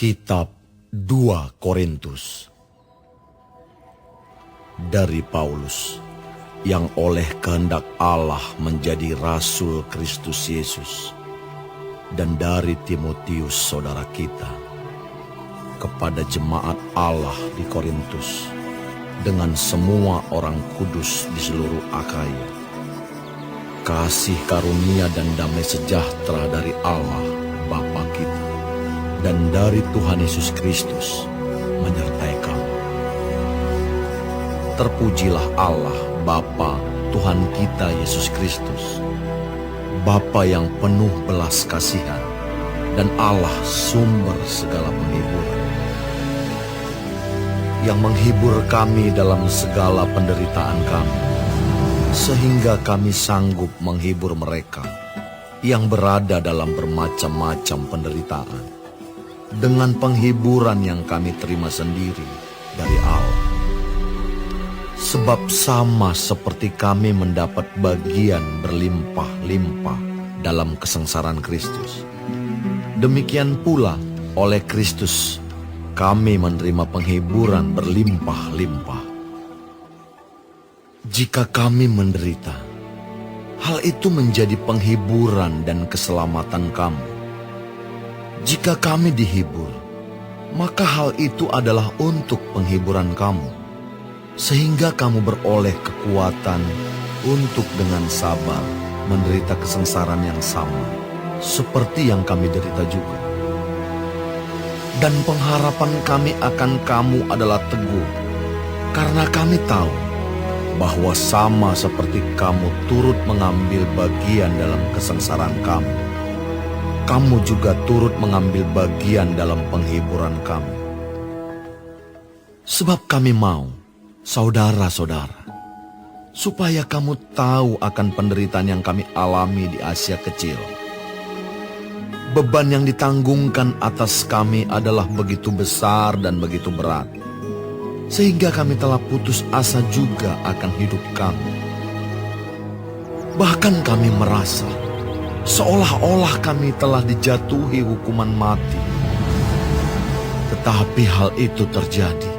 Kitab 2 Korintus dari Paulus, yang oleh kehendak Allah menjadi rasul Kristus Yesus, dan dari Timotius saudara kita, kepada jemaat Allah di Korintus, dengan semua orang kudus di seluruh Akhaya. Kasih karunia dan damai sejahtera dari Allah Bapa kita dan dari Tuhan Yesus Kristus menyertai kamu. Terpujilah Allah Bapa Tuhan kita Yesus Kristus, Bapa yang penuh belas kasihan dan Allah sumber segala penghiburan, yang menghibur kami dalam segala penderitaan kami, sehingga kami sanggup menghibur mereka yang berada dalam bermacam-macam penderitaan, dengan penghiburan yang kami terima sendiri dari Allah. Sebab sama seperti kami mendapat bagian berlimpah-limpah dalam kesengsaraan Kristus, demikian pula oleh Kristus kami menerima penghiburan berlimpah-limpah. Jika kami menderita, hal itu menjadi penghiburan dan keselamatan kamu. Jika kami dihibur, maka hal itu adalah untuk penghiburan kamu, sehingga kamu beroleh kekuatan untuk dengan sabar menderita kesengsaraan yang sama, seperti yang kami derita juga. Dan pengharapan kami akan kamu adalah teguh, karena kami tahu bahwa sama seperti kamu turut mengambil bagian dalam kesengsaraan kamu, kamu juga turut mengambil bagian dalam penghiburan kami. Sebab kami mau, saudara-saudara, supaya kamu tahu akan penderitaan yang kami alami di Asia Kecil. Beban yang ditanggungkan atas kami adalah begitu besar dan begitu berat, sehingga kami telah putus asa juga akan hidup kami. Bahkan kami merasa seolah-olah kami telah dijatuhi hukuman mati. Tetapi hal itu terjadi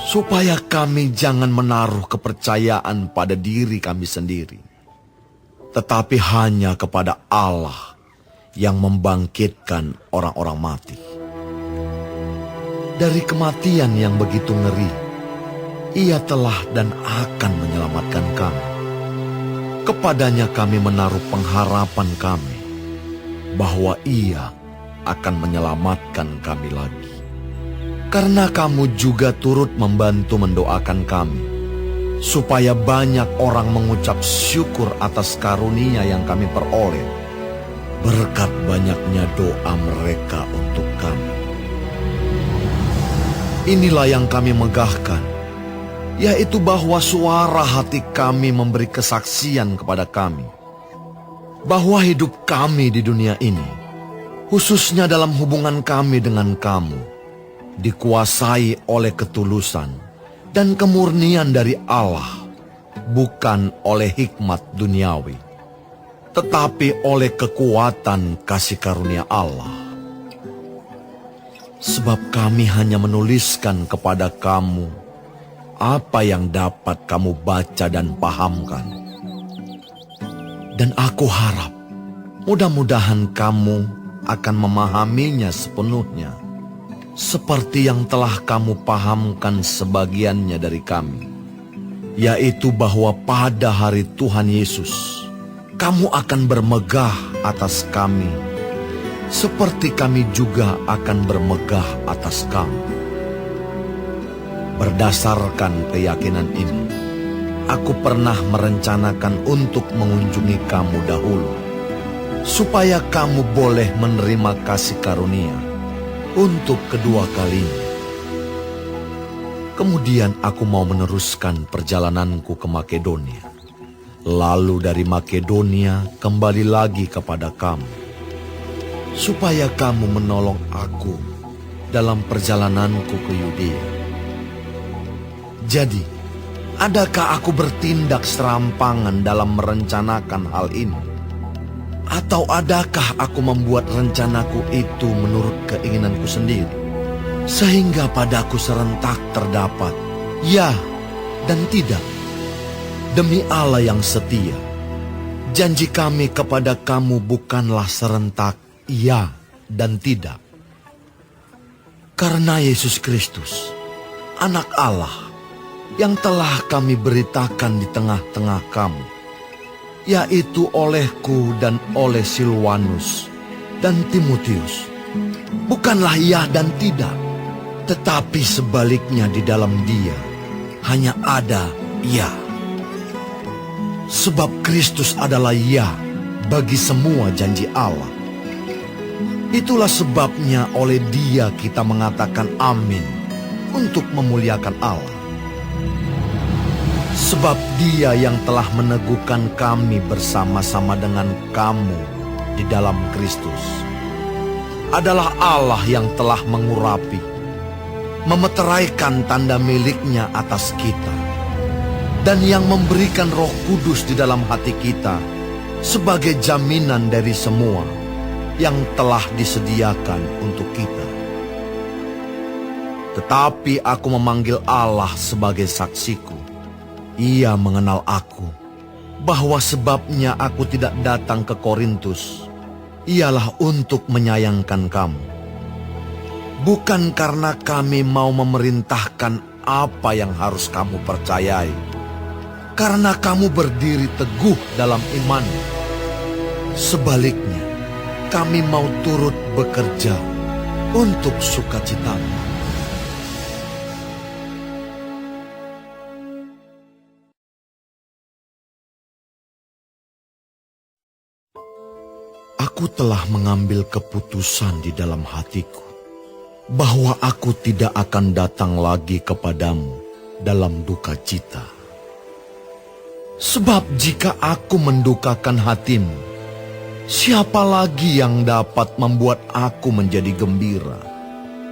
supaya kami jangan menaruh kepercayaan pada diri kami sendiri, tetapi hanya kepada Allah yang membangkitkan orang-orang mati. Dari kematian yang begitu ngeri, Ia telah dan akan menyelamatkan kami. Kepadanya kami menaruh pengharapan kami, bahwa Ia akan menyelamatkan kami lagi. Karena kamu juga turut membantu mendoakan kami, supaya banyak orang mengucap syukur atas karunia yang kami peroleh, berkat banyaknya doa mereka untuk kami. Inilah yang kami megahkan, yaitu bahwa suara hati kami memberi kesaksian kepada kami, bahwa hidup kami di dunia ini, khususnya dalam hubungan kami dengan kamu, dikuasai oleh ketulusan dan kemurnian dari Allah, bukan oleh hikmat duniawi, tetapi oleh kekuatan kasih karunia Allah. Sebab kami hanya menuliskan kepada kamu apa yang dapat kamu baca dan pahamkan. Dan aku harap mudah-mudahan kamu akan memahaminya sepenuhnya, seperti yang telah kamu pahamkan sebagiannya dari kami, yaitu bahwa pada hari Tuhan Yesus kamu akan bermegah atas kami, seperti kami juga akan bermegah atas kamu. Berdasarkan keyakinan ini, aku pernah merencanakan untuk mengunjungi kamu dahulu, supaya kamu boleh menerima kasih karunia untuk kedua kalinya. Kemudian aku mau meneruskan perjalananku ke Makedonia, lalu dari Makedonia kembali lagi kepada kamu, supaya kamu menolong aku dalam perjalananku ke Yudea. Jadi, adakah aku bertindak serampangan dalam merencanakan hal ini? Atau adakah aku membuat rencanaku itu menurut keinginanku sendiri, sehingga padaku serentak terdapat ya dan tidak? Demi Allah yang setia, janji kami kepada kamu bukanlah serentak ya dan tidak. Karena Yesus Kristus, Anak Allah, yang telah kami beritakan di tengah-tengah kamu, yaitu olehku dan oleh Silwanus dan Timotius, bukanlah ya dan tidak, tetapi sebaliknya di dalam Dia hanya ada ya. Sebab Kristus adalah ya bagi semua janji Allah. Itulah sebabnya oleh Dia kita mengatakan amin untuk memuliakan Allah. Sebab Dia yang telah meneguhkan kami bersama-sama dengan kamu di dalam Kristus adalah Allah yang telah mengurapi, memeteraikan tanda miliknya atas kita, dan yang memberikan Roh Kudus di dalam hati kita sebagai jaminan dari semua yang telah disediakan untuk kita. Tetapi aku memanggil Allah sebagai saksiku. Ia mengenal aku, bahwa sebabnya aku tidak datang ke Korintus ialah untuk menyayangkan kamu. Bukan karena kami mau memerintahkan apa yang harus kamu percayai, karena kamu berdiri teguh dalam iman. Sebaliknya, kami mau turut bekerja untuk sukacitamu. Aku telah mengambil keputusan di dalam hatiku bahwa aku tidak akan datang lagi kepadamu dalam duka cita. Sebab jika aku mendukakan hatimu, siapa lagi yang dapat membuat aku menjadi gembira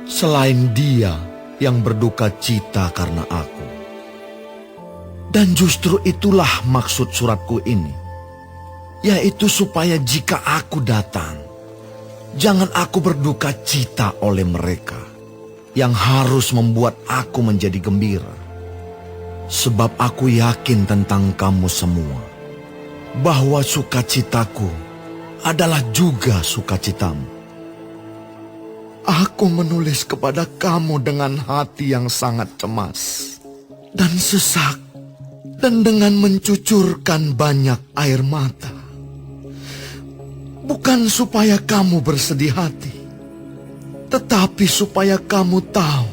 selain Dia yang berduka cita karena aku? Dan justru itulah maksud suratku ini, yaitu supaya jika aku datang, jangan aku berduka cita oleh mereka yang harus membuat aku menjadi gembira. Sebab aku yakin tentang kamu semua, bahwa sukacitaku adalah juga sukacitamu. Aku menulis kepada kamu dengan hati yang sangat cemas dan sesak, dan dengan mencucurkan banyak air mata. Bukan supaya kamu bersedih hati, tetapi supaya kamu tahu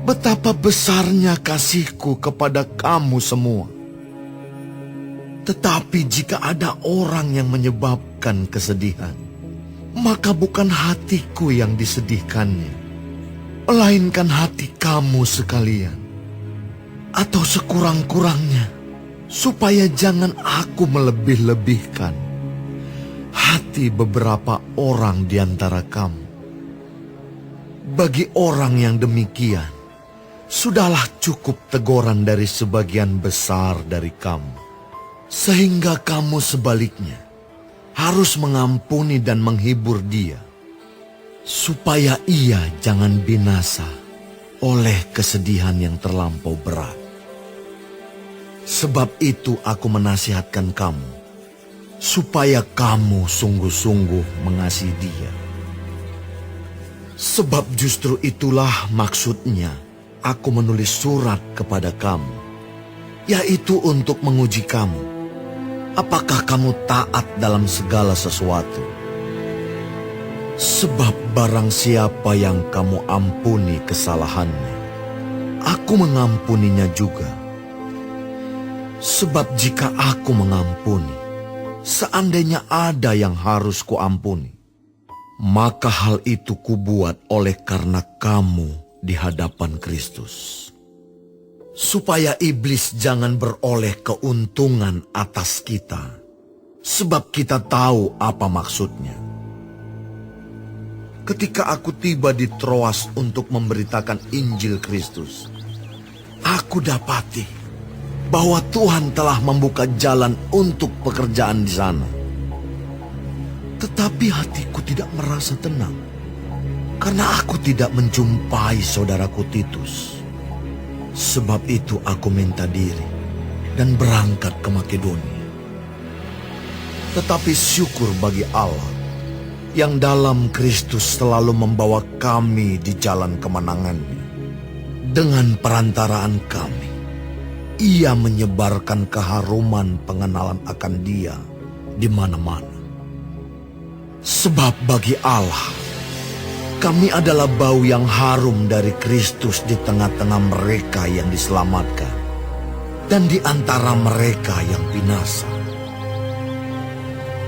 betapa besarnya kasihku kepada kamu semua. Tetapi jika ada orang yang menyebabkan kesedihan, maka bukan hatiku yang disedihkannya, melainkan hati kamu sekalian. Atau sekurang-kurangnya, supaya jangan aku melebih-lebihkan hati beberapa orang di antara kamu. Bagi orang yang demikian, sudahlah cukup teguran dari sebagian besar dari kamu, sehingga kamu sebaliknya harus mengampuni dan menghibur dia, supaya ia jangan binasa oleh kesedihan yang terlampau berat. Sebab itu aku menasihatkan kamu, supaya kamu sungguh-sungguh mengasihi dia. Sebab justru itulah maksudnya aku menulis surat kepada kamu, yaitu untuk menguji kamu, apakah kamu taat dalam segala sesuatu. Sebab barang siapa yang kamu ampuni kesalahannya, aku mengampuninya juga. Sebab jika aku mengampuni, seandainya ada yang harus kuampuni, maka hal itu kubuat oleh karena kamu di hadapan Kristus, supaya iblis jangan beroleh keuntungan atas kita, sebab kita tahu apa maksudnya. Ketika aku tiba di Troas untuk memberitakan Injil Kristus, aku dapati bahwa Tuhan telah membuka jalan untuk pekerjaan di sana. Tetapi hatiku tidak merasa tenang, karena aku tidak menjumpai saudaraku Titus. Sebab itu aku minta diri dan berangkat ke Makedonia. Tetapi syukur bagi Allah yang dalam Kristus selalu membawa kami di jalan kemenangannya. Dengan perantaraan kami, Ia menyebarkan keharuman pengenalan akan Dia di mana-mana. Sebab bagi Allah, kami adalah bau yang harum dari Kristus di tengah-tengah mereka yang diselamatkan dan di antara mereka yang binasa.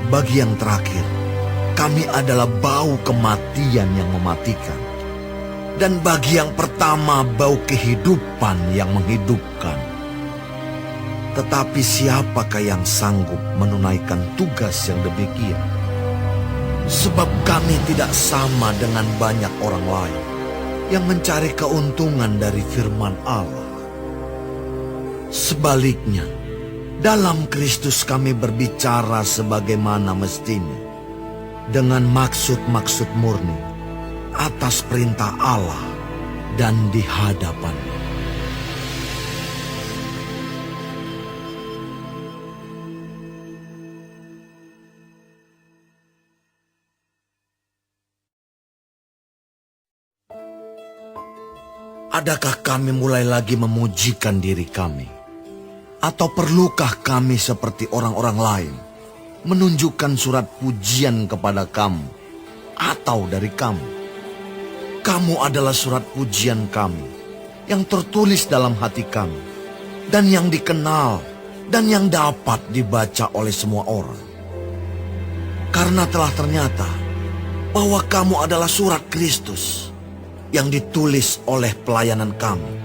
Bagi yang terakhir, kami adalah bau kematian yang mematikan, dan bagi yang pertama bau kehidupan yang menghidupkan. Tetapi siapakah yang sanggup menunaikan tugas yang demikian? Sebab kami tidak sama dengan banyak orang lain yang mencari keuntungan dari firman Allah. Sebaliknya, dalam Kristus kami berbicara sebagaimana mestinya, dengan maksud-maksud murni, atas perintah Allah dan di hadapan-Nya. Adakah kami mulai lagi memujikan diri kami? Atau perlukah kami seperti orang-orang lain menunjukkan surat pujian kepada kamu atau dari kamu? Kamu adalah surat pujian kami yang tertulis dalam hati kami dan yang dikenal dan yang dapat dibaca oleh semua orang. Karena telah ternyata bahwa kamu adalah surat Kristus yang ditulis oleh pelayanan kami.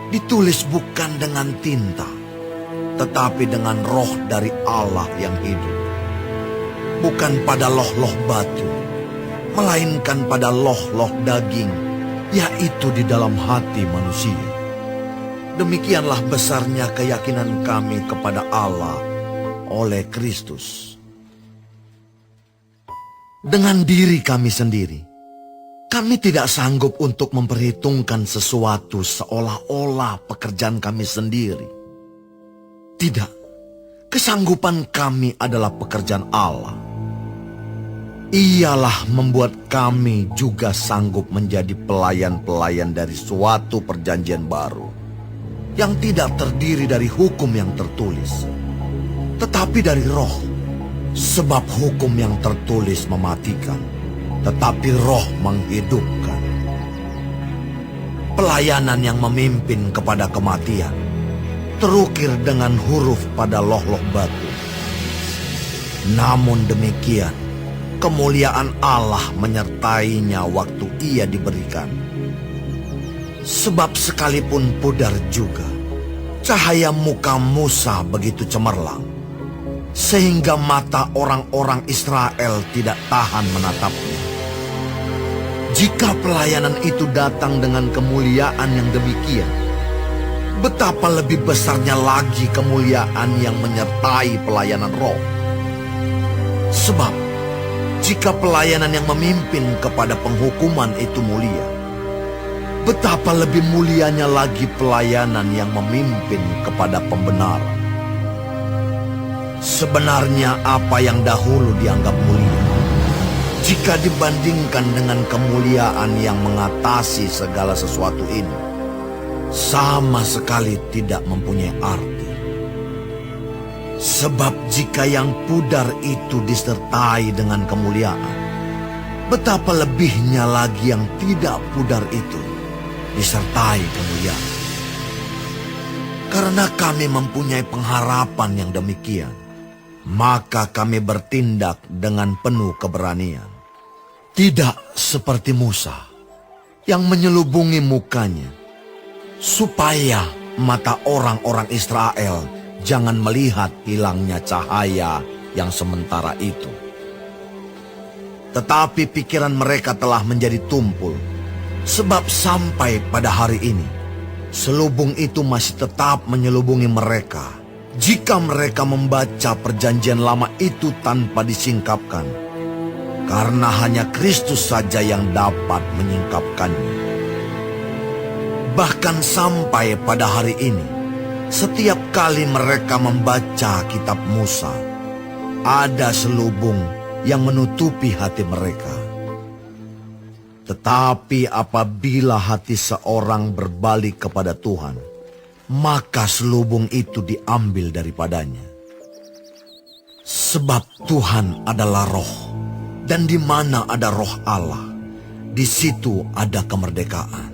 Ditulis bukan dengan tinta, tetapi dengan roh dari Allah yang hidup. Bukan pada loh-loh batu, melainkan pada loh-loh daging, yaitu di dalam hati manusia. Demikianlah besarnya keyakinan kami kepada Allah oleh Kristus. Dengan diri kami sendiri, kami tidak sanggup untuk memperhitungkan sesuatu seolah-olah pekerjaan kami sendiri. Tidak, kesanggupan kami adalah pekerjaan Allah. Ialah membuat kami juga sanggup menjadi pelayan-pelayan dari suatu perjanjian baru, yang tidak terdiri dari hukum yang tertulis, tetapi dari roh. Sebab hukum yang tertulis mematikan, tetapi roh menghidupkan. Pelayanan yang memimpin kepada kematian terukir dengan huruf pada loh-loh batu. Namun demikian, kemuliaan Allah menyertainya waktu ia diberikan. Sebab sekalipun pudar juga, cahaya muka Musa begitu cemerlang, sehingga mata orang-orang Israel tidak tahan menatapnya. Jika pelayanan itu datang dengan kemuliaan yang demikian, betapa lebih besarnya lagi kemuliaan yang menyertai pelayanan roh. Sebab, jika pelayanan yang memimpin kepada penghukuman itu mulia, betapa lebih mulianya lagi pelayanan yang memimpin kepada pembenaran. Sebenarnya apa yang dahulu dianggap mulia, jika dibandingkan dengan kemuliaan yang mengatasi segala sesuatu ini, sama sekali tidak mempunyai arti. Sebab jika yang pudar itu disertai dengan kemuliaan, betapa lebihnya lagi yang tidak pudar itu disertai kemuliaan. Karena kami mempunyai pengharapan yang demikian, maka kami bertindak dengan penuh keberanian. Tidak seperti Musa yang menyelubungi mukanya, supaya mata orang-orang Israel jangan melihat hilangnya cahaya yang sementara itu. Tetapi pikiran mereka telah menjadi tumpul, sebab sampai pada hari ini, selubung itu masih tetap menyelubungi mereka Jika mereka membaca perjanjian lama itu tanpa disingkapkan, karena hanya Kristus saja yang dapat menyingkapkannya. Bahkan sampai pada hari ini, setiap kali mereka membaca kitab Musa, ada selubung yang menutupi hati mereka. Tetapi apabila hati seorang berbalik kepada Tuhan, maka selubung itu diambil daripadanya. Sebab Tuhan adalah roh, dan di mana ada roh Allah, di situ ada kemerdekaan.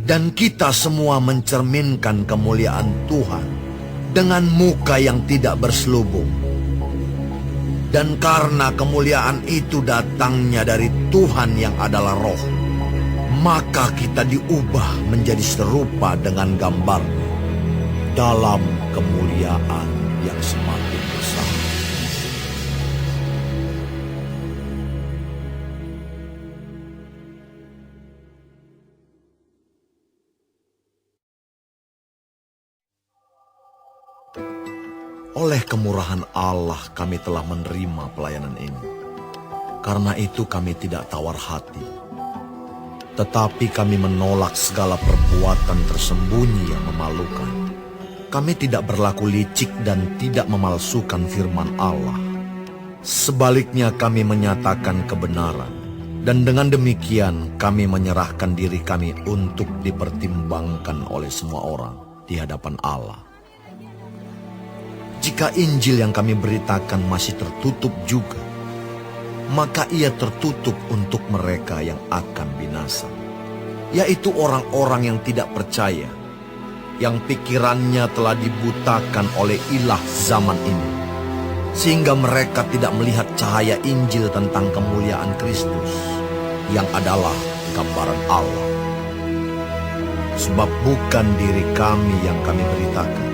Dan kita semua mencerminkan kemuliaan Tuhan dengan muka yang tidak berselubung. Dan karena kemuliaan itu datangnya dari Tuhan yang adalah roh, maka kita diubah menjadi serupa dengan gambarnya dalam kemuliaan yang semakin besar. Oleh kemurahan Allah kami telah menerima pelayanan ini. Karena itu kami tidak tawar hati. Tetapi kami menolak segala perbuatan tersembunyi yang memalukan. Kami tidak berlaku licik dan tidak memalsukan firman Allah. Sebaliknya kami menyatakan kebenaran. Dan dengan demikian kami menyerahkan diri kami untuk dipertimbangkan oleh semua orang di hadapan Allah. Jika Injil yang kami beritakan masih tertutup juga, maka ia tertutup untuk mereka yang akan binasa, yaitu orang-orang yang tidak percaya, yang pikirannya telah dibutakan oleh ilah zaman ini, sehingga mereka tidak melihat cahaya Injil tentang kemuliaan Kristus, yang adalah gambaran Allah. Sebab bukan diri kami yang kami beritakan,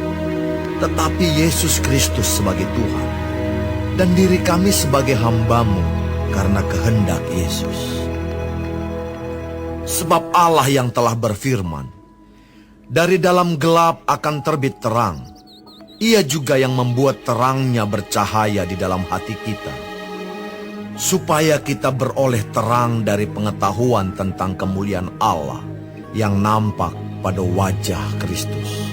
tetapi Yesus Kristus sebagai Tuhan, dan diri kami sebagai hamba-Mu karena kehendak Yesus. Sebab Allah yang telah berfirman, dari dalam gelap akan terbit terang. Ia juga yang membuat terangnya bercahaya di dalam hati kita, supaya kita beroleh terang dari pengetahuan tentang kemuliaan Allah yang nampak pada wajah Kristus.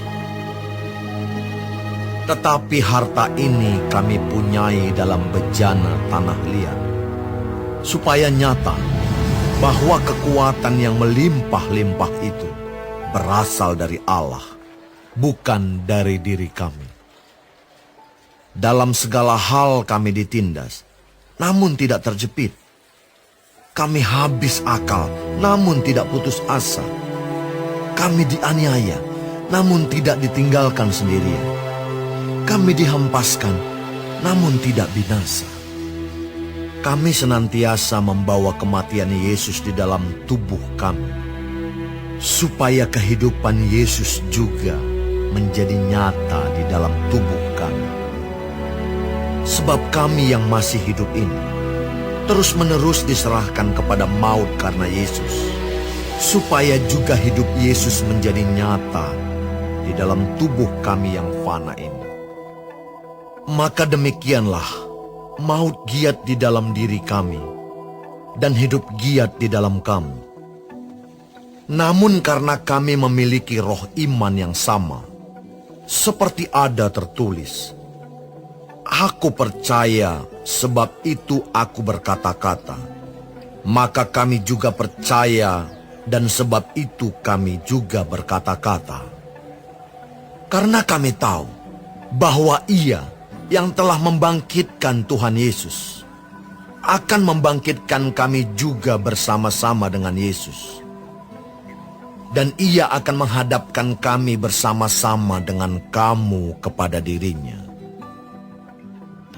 Tetapi harta ini kami punyai dalam bejana tanah liat, supaya nyata bahwa kekuatan yang melimpah-limpah itu berasal dari Allah, bukan dari diri kami. Dalam segala hal kami ditindas, namun tidak terjepit. Kami habis akal, namun tidak putus asa. Kami dianiaya, namun tidak ditinggalkan sendirian. Kami dihempaskan, namun tidak binasa. Kami senantiasa membawa kematian Yesus di dalam tubuh kami, supaya kehidupan Yesus juga menjadi nyata di dalam tubuh kami. Sebab kami yang masih hidup ini, terus-menerus diserahkan kepada maut karena Yesus, supaya juga hidup Yesus menjadi nyata di dalam tubuh kami yang fana ini. Maka demikianlah, maut giat di dalam diri kami, dan hidup giat di dalam kamu. Namun karena kami memiliki roh iman yang sama, seperti ada tertulis, aku percaya, sebab itu aku berkata-kata. Maka kami juga percaya, dan sebab itu kami juga berkata-kata. Karena kami tahu bahwa Ia yang telah membangkitkan Tuhan Yesus akan membangkitkan kami juga bersama-sama dengan Yesus. Dan Ia akan menghadapkan kami bersama-sama dengan kamu kepada dirinya.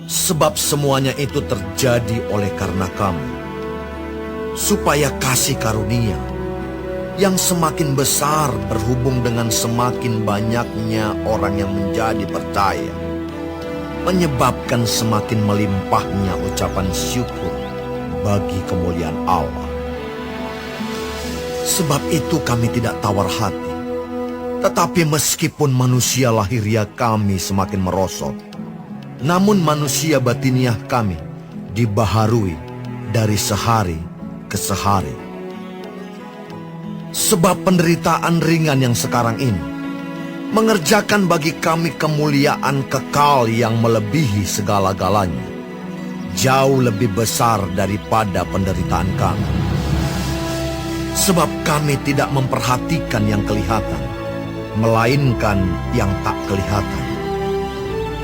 Sebab semuanya itu terjadi oleh karena kamu, supaya kasih karunia yang semakin besar berhubung dengan semakin banyaknya orang yang menjadi percaya, menyebabkan semakin melimpahnya ucapan syukur bagi kemuliaan Allah. Sebab itu kami tidak tawar hati, Tetapi meskipun manusia lahiriah kami semakin merosot, namun manusia batiniah kami dibaharui dari sehari ke sehari. Sebab penderitaan ringan yang sekarang ini mengerjakan bagi kami kemuliaan kekal yang melebihi segala-galanya, jauh lebih besar daripada penderitaan kami. Sebab kami tidak memperhatikan yang kelihatan, melainkan yang tak kelihatan.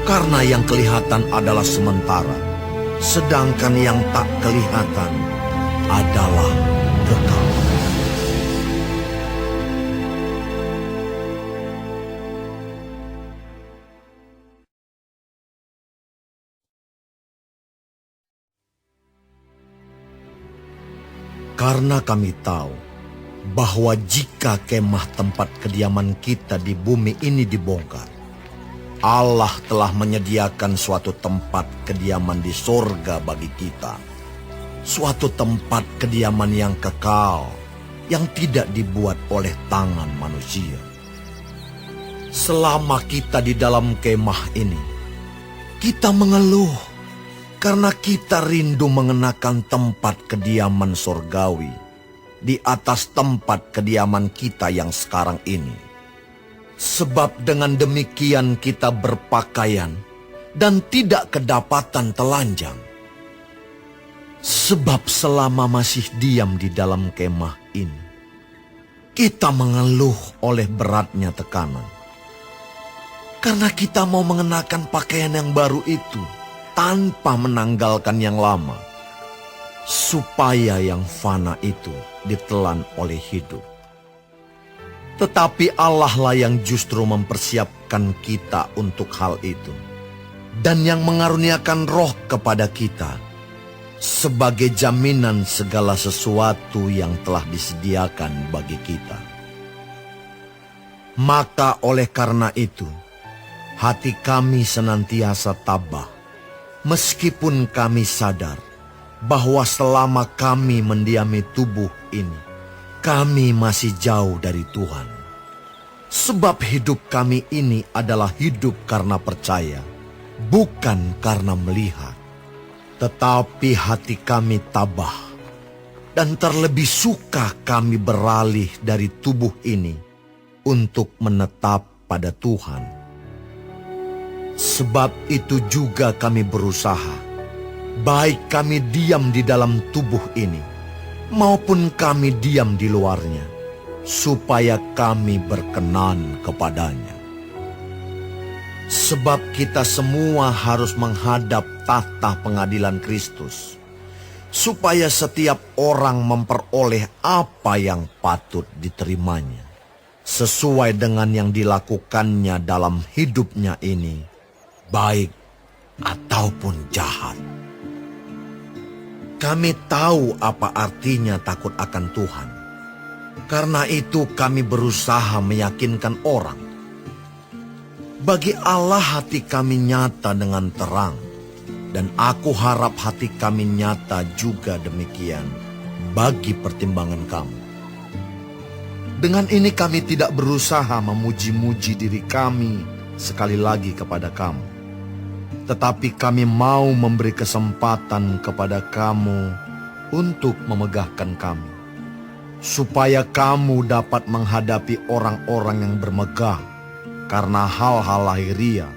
Karena yang kelihatan adalah sementara, sedangkan yang tak kelihatan adalah kekal. Karena kami tahu bahwa jika kemah tempat kediaman kita di bumi ini dibongkar, Allah telah menyediakan suatu tempat kediaman di sorga bagi kita. Suatu tempat kediaman yang kekal, yang tidak dibuat oleh tangan manusia. Selama kita di dalam kemah ini, kita mengeluh karena kita rindu mengenakan tempat kediaman sorgawi di atas tempat kediaman kita yang sekarang ini. Sebab dengan demikian kita berpakaian dan tidak kedapatan telanjang. Sebab selama masih diam di dalam kemah ini, kita mengeluh oleh beratnya tekanan. Karena kita mau mengenakan pakaian yang baru itu tanpa menanggalkan yang lama, supaya yang fana itu ditelan oleh hidup. Tetapi Allah lah yang justru mempersiapkan kita untuk hal itu, dan yang mengaruniakan roh kepada kita sebagai jaminan segala sesuatu yang telah disediakan bagi kita. Maka oleh karena itu, hati kami senantiasa tabah, meskipun kami sadar bahwa selama kami mendiami tubuh ini, kami masih jauh dari Tuhan. Sebab hidup kami ini adalah hidup karena percaya, bukan karena melihat. Tetapi hati kami tabah, dan terlebih suka kami beralih dari tubuh ini untuk menetap pada Tuhan. Sebab itu juga kami berusaha, baik kami diam di dalam tubuh ini, maupun kami diam di luarnya, supaya kami berkenan kepadanya. Sebab kita semua harus menghadap tahta pengadilan Kristus, supaya setiap orang memperoleh apa yang patut diterimanya, sesuai dengan yang dilakukannya dalam hidupnya ini, baik ataupun jahat. Kami tahu apa artinya takut akan Tuhan. Karena itu kami berusaha meyakinkan orang. Bagi Allah hati kami nyata dengan terang, dan aku harap hati kami nyata juga demikian bagi pertimbangan kamu. Dengan ini kami tidak berusaha memuji-muji diri kami sekali lagi kepada kamu. Tetapi kami mau memberi kesempatan kepada kamu untuk memegahkan kami, supaya kamu dapat menghadapi orang-orang yang bermegah karena hal-hal lahiriah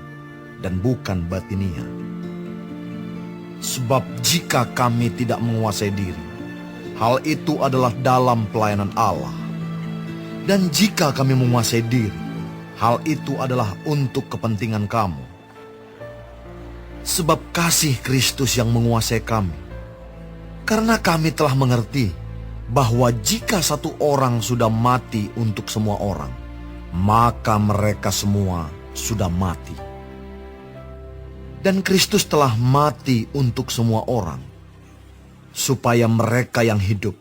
dan bukan batiniah. Sebab jika kami tidak menguasai diri, hal itu adalah dalam pelayanan Allah. Dan jika kami menguasai diri, hal itu adalah untuk kepentingan kamu. Sebab kasih Kristus yang menguasai kami. Karena kami telah mengerti bahwa jika satu orang sudah mati untuk semua orang, maka mereka semua sudah mati. Dan Kristus telah mati untuk semua orang, supaya mereka yang hidup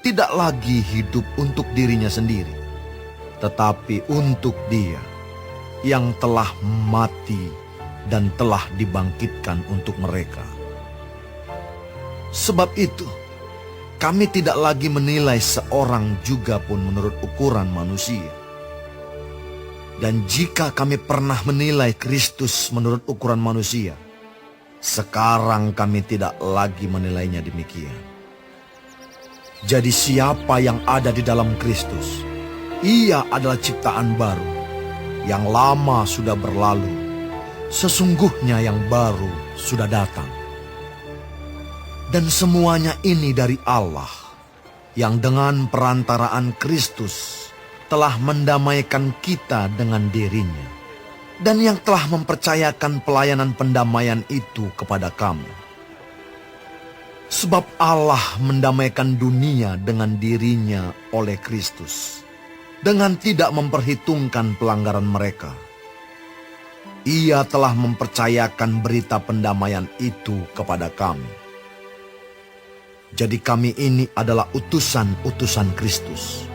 tidak lagi hidup untuk dirinya sendiri, tetapi untuk Dia yang telah mati dan telah dibangkitkan untuk mereka. Sebab itu, kami tidak lagi menilai seorang juga pun menurut ukuran manusia. Dan jika kami pernah menilai Kristus menurut ukuran manusia, sekarang kami tidak lagi menilainya demikian. Jadi siapa yang ada di dalam Kristus, ia adalah ciptaan baru. Yang lama sudah berlalu, sesungguhnya yang baru sudah datang. Dan semuanya ini dari Allah, yang dengan perantaraan Kristus telah mendamaikan kita dengan dirinya, dan yang telah mempercayakan pelayanan pendamaian itu kepada kami. Sebab Allah mendamaikan dunia dengan dirinya oleh Kristus, dengan tidak memperhitungkan pelanggaran mereka. Ia telah mempercayakan berita pendamaian itu kepada kami. Jadi kami ini adalah utusan-utusan Kristus.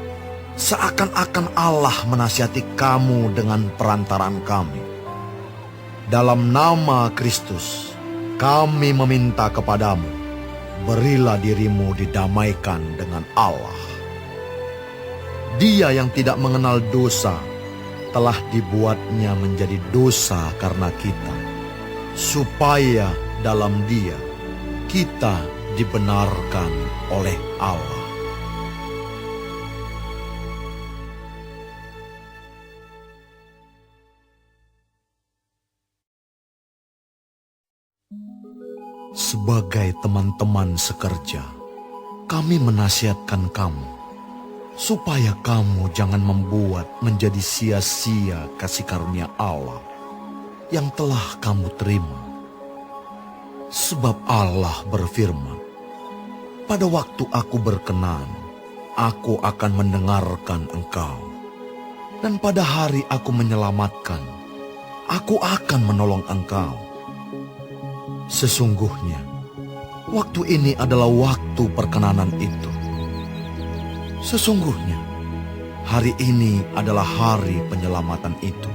Seakan-akan Allah menasihati kamu dengan perantaraan kami. Dalam nama Kristus, kami meminta kepadamu, berilah dirimu didamaikan dengan Allah. Dia yang tidak mengenal dosa telah dibuatnya menjadi dosa karena kita, supaya dalam Dia kita dibenarkan oleh Allah. Sebagai teman-teman sekerja, kami menasihatkan kamu, supaya kamu jangan membuat menjadi sia-sia kasih karunia Allah yang telah kamu terima. Sebab Allah berfirman, pada waktu aku berkenan, aku akan mendengarkan engkau. Dan pada hari aku menyelamatkan, aku akan menolong engkau. Sesungguhnya, waktu ini adalah waktu perkenanan itu. Sesungguhnya, hari ini adalah hari penyelamatan itu.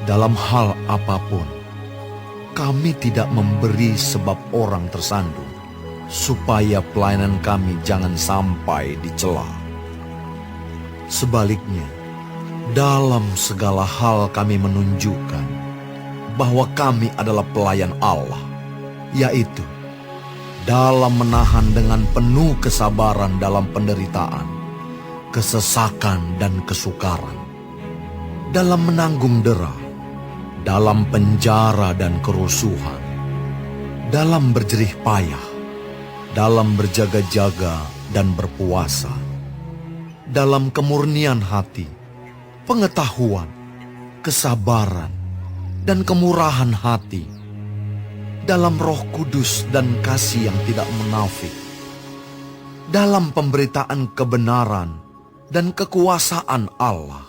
Dalam hal apapun, kami tidak memberi sebab orang tersandung, supaya pelayanan kami jangan sampai dicela. Sebaliknya, dalam segala hal kami menunjukkan bahwa kami adalah pelayan Allah, yaitu dalam menahan dengan penuh kesabaran dalam penderitaan, kesesakan dan kesukaran, dalam menanggung dera, dalam penjara dan kerusuhan, dalam berjerih payah, dalam berjaga-jaga dan berpuasa, dalam kemurnian hati, pengetahuan, kesabaran, dan kemurahan hati, dalam Roh Kudus dan kasih yang tidak munafik, dalam pemberitaan kebenaran dan kekuasaan Allah,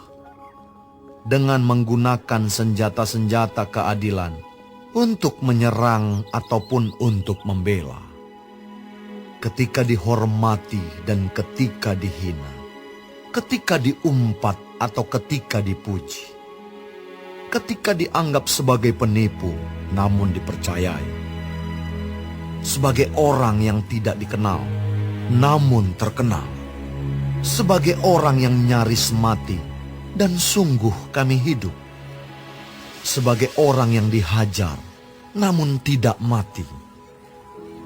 dengan menggunakan senjata-senjata keadilan untuk menyerang ataupun untuk membela, ketika dihormati dan ketika dihina, ketika diumpat atau ketika dipuji, ketika dianggap sebagai penipu namun dipercayai, sebagai orang yang tidak dikenal namun terkenal, sebagai orang yang nyaris mati dan sungguh kami hidup, sebagai orang yang dihajar namun tidak mati,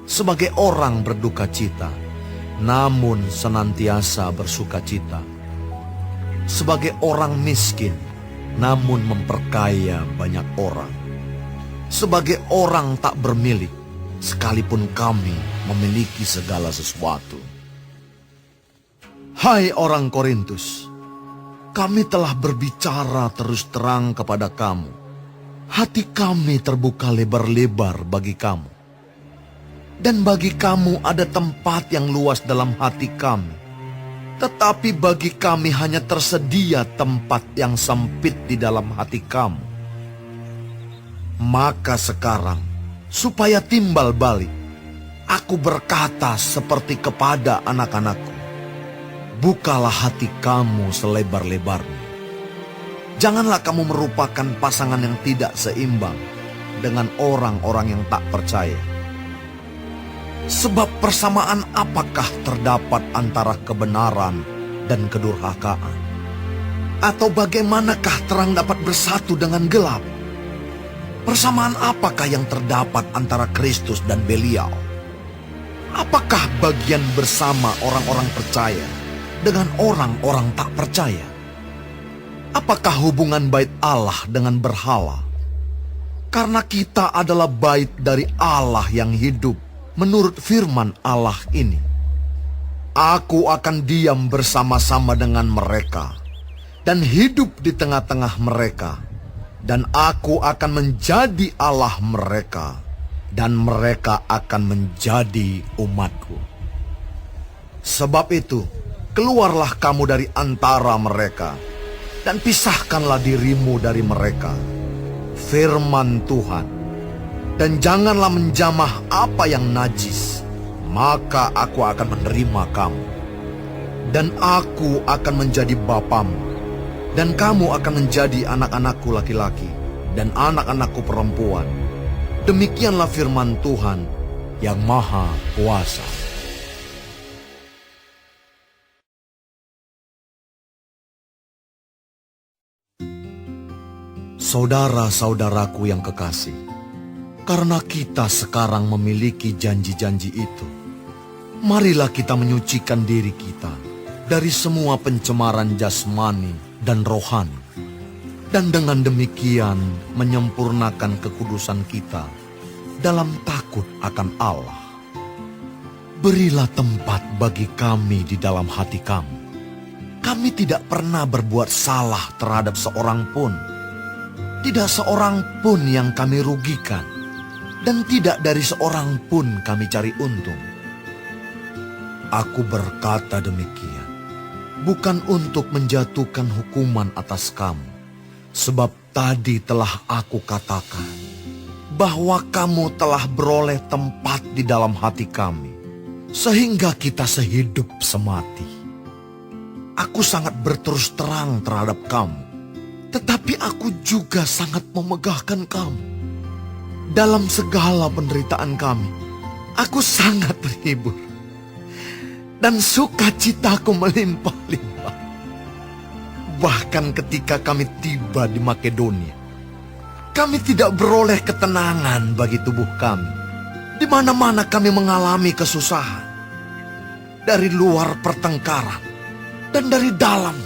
sebagai orang berduka cita namun senantiasa bersuka cita, sebagai orang miskin namun memperkaya banyak orang, sebagai orang tak bermilik, sekalipun kami memiliki segala sesuatu. Hai orang Korintus, kami telah berbicara terus terang kepada kamu. Hati kami terbuka lebar-lebar bagi kamu. Dan bagi kamu ada tempat yang luas dalam hati kami. Tetapi bagi kami hanya tersedia tempat yang sempit di dalam hati kamu. Maka sekarang, supaya timbal balik, aku berkata seperti kepada anak-anakku, bukalah hati kamu selebar-lebarnya. Janganlah kamu merupakan pasangan yang tidak seimbang dengan orang-orang yang tak percaya. Sebab persamaan apakah terdapat antara kebenaran dan kedurhakaan? Atau bagaimanakah terang dapat bersatu dengan gelap? Persamaan apakah yang terdapat antara Kristus dan Belial? Apakah bagian bersama orang-orang percaya dengan orang-orang tak percaya? Apakah hubungan bait Allah dengan berhala? Karena kita adalah bait dari Allah yang hidup menurut firman Allah ini. Aku akan diam bersama-sama dengan mereka dan hidup di tengah-tengah mereka, dan aku akan menjadi Allah mereka, dan mereka akan menjadi umatku. Sebab itu, keluarlah kamu dari antara mereka, dan pisahkanlah dirimu dari mereka. Firman Tuhan. Dan janganlah menjamah apa yang najis, maka aku akan menerima kamu. Dan aku akan menjadi bapamu, dan kamu akan menjadi anak-anakku laki-laki dan anak-anakku perempuan. Demikianlah firman Tuhan yang Maha Kuasa. Saudara-saudaraku yang kekasih, karena kita sekarang memiliki janji-janji itu, marilah kita menyucikan diri kita dari semua pencemaran jasmani dan rohani, dan dengan demikian menyempurnakan kekudusan kita dalam takut akan Allah. Berilah tempat bagi kami di dalam hati kamu. Kami tidak pernah berbuat salah terhadap seorang pun. Tidak seorang pun yang kami rugikan, dan tidak dari seorang pun kami cari untung. Aku berkata demikian bukan untuk menjatuhkan hukuman atas kamu, sebab tadi telah aku katakan bahwa kamu telah beroleh tempat di dalam hati kami, sehingga kita sehidup semati. Aku sangat berterus terang terhadap kamu, tetapi aku juga sangat memegahkan kamu. Dalam segala penderitaan kami, aku sangat terhibur, dan sukacitaku melimpah-limpah. Bahkan ketika kami tiba di Makedonia, kami tidak beroleh ketenangan bagi tubuh kami. Di mana-mana kami mengalami kesusahan. Dari luar pertengkaran, dan dari dalam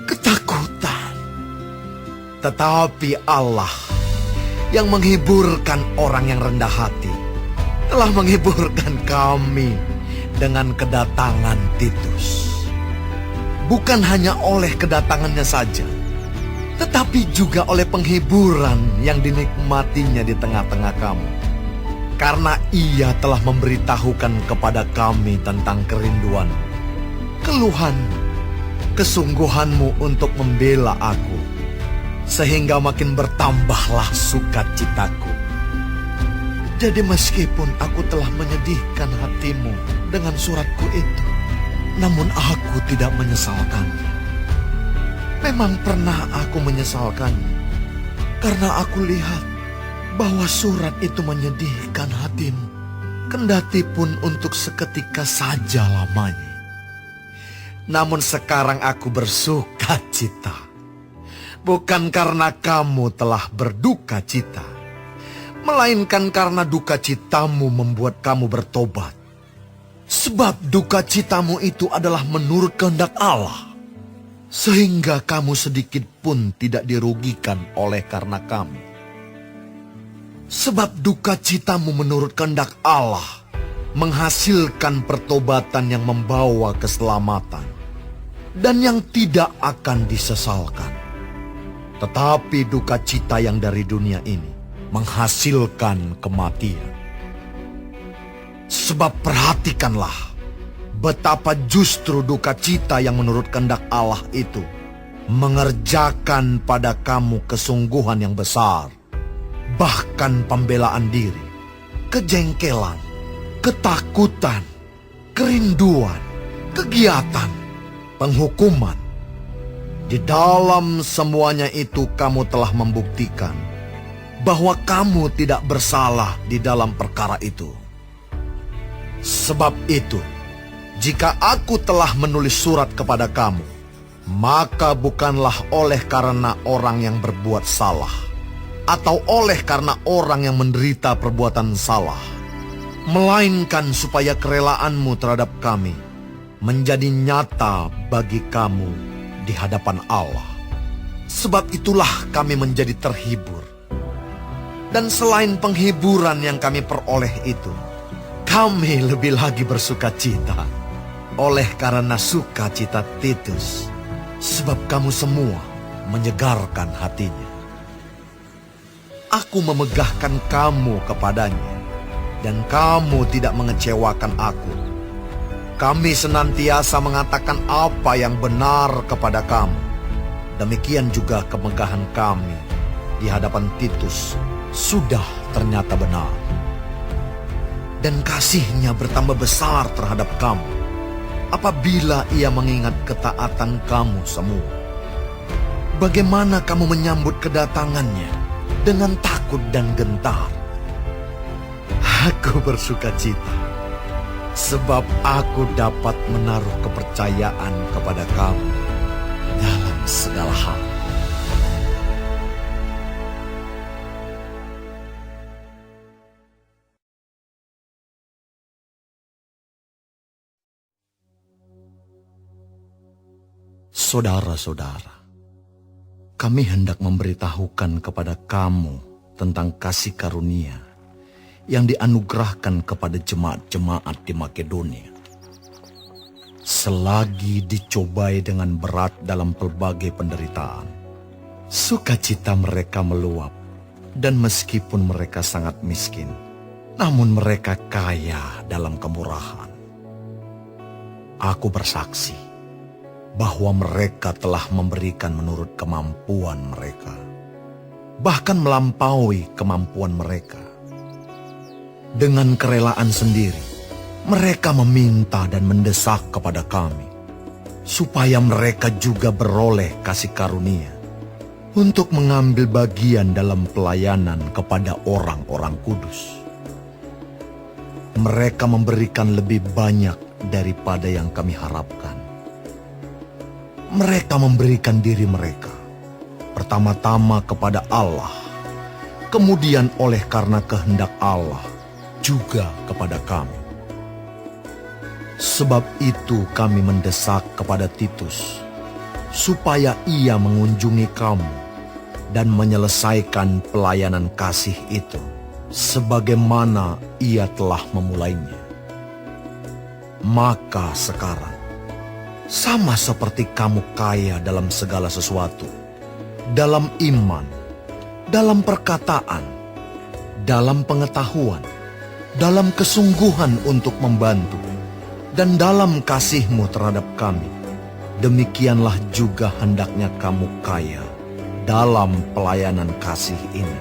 ketakutan. Tetapi Allah yang menghiburkan orang yang rendah hati telah menghiburkan kami dengan kedatangan Titus. Bukan hanya oleh kedatangannya saja, tetapi juga oleh penghiburan yang dinikmatinya di tengah-tengah kamu. Karena ia telah memberitahukan kepada kami tentang kerinduan, keluhan, kesungguhanmu untuk membela aku, sehingga makin bertambahlah sukacitaku. Jadi meskipun aku telah menyedihkan hatimu dengan suratku itu, namun aku tidak menyesalkannya. Memang pernah aku menyesalkannya, karena aku lihat bahwa surat itu menyedihkan hatimu, kendati pun untuk seketika saja lamanya. Namun sekarang aku bersuka cita, bukan karena kamu telah berduka cita, melainkan karena duka citamu membuat kamu bertobat. Sebab duka citamu itu adalah menurut kehendak Allah, sehingga kamu sedikit pun tidak dirugikan oleh karena kami. Sebab duka citamu menurut kehendak Allah menghasilkan pertobatan yang membawa keselamatan dan yang tidak akan disesalkan. Tetapi duka cita yang dari dunia ini menghasilkan kematian. Sebab perhatikanlah betapa justru duka cita yang menurut kehendak Allah itu mengerjakan pada kamu kesungguhan yang besar, bahkan pembelaan diri, kejengkelan, ketakutan, kerinduan, kegiatan, penghukuman. Di dalam semuanya itu kamu telah membuktikan bahwa kamu tidak bersalah di dalam perkara itu. Sebab itu, jika aku telah menulis surat kepada kamu, maka bukanlah oleh karena orang yang berbuat salah, atau oleh karena orang yang menderita perbuatan salah, melainkan supaya kerelaanmu terhadap kami menjadi nyata bagi kamu di hadapan Allah. Sebab itulah kami menjadi terhibur. Dan selain penghiburan yang kami peroleh itu, kami lebih lagi bersuka cita oleh karena sukacita Titus, sebab kamu semua menyegarkan hatinya. Aku memegahkan kamu kepadanya, dan kamu tidak mengecewakan aku. Kami senantiasa mengatakan apa yang benar kepada kamu. Demikian juga kemegahan kami di hadapan Titus sudah ternyata benar. Dan kasihnya bertambah besar terhadap kamu apabila ia mengingat ketaatan kamu semua. Bagaimana kamu menyambut kedatangannya dengan takut dan gentar. Aku bersuka cita, sebab aku dapat menaruh kepercayaan kepada kamu dalam segala hal. Saudara-saudara, kami hendak memberitahukan kepada kamu tentang kasih karunia yang dianugerahkan kepada jemaat-jemaat di Makedonia. Selagi dicobai dengan berat dalam pelbagai penderitaan, sukacita mereka meluap, dan meskipun mereka sangat miskin, namun mereka kaya dalam kemurahan. Aku bersaksi bahwa mereka telah memberikan menurut kemampuan mereka, bahkan melampaui kemampuan mereka. Dengan kerelaan sendiri, mereka meminta dan mendesak kepada kami, supaya mereka juga beroleh kasih karunia untuk mengambil bagian dalam pelayanan kepada orang-orang kudus. Mereka memberikan lebih banyak daripada yang kami harapkan. Mereka memberikan diri mereka, pertama-tama kepada Allah, kemudian oleh karena kehendak Allah, juga kepada kami. Sebab itu kami mendesak kepada Titus, supaya ia mengunjungi kamu dan menyelesaikan pelayanan kasih itu, sebagaimana ia telah memulainya. Maka sekarang, sama seperti kamu kaya dalam segala sesuatu, dalam iman, dalam perkataan, dalam pengetahuan, dalam kesungguhan untuk membantu, dan dalam kasihmu terhadap kami, demikianlah juga hendaknya kamu kaya dalam pelayanan kasih ini.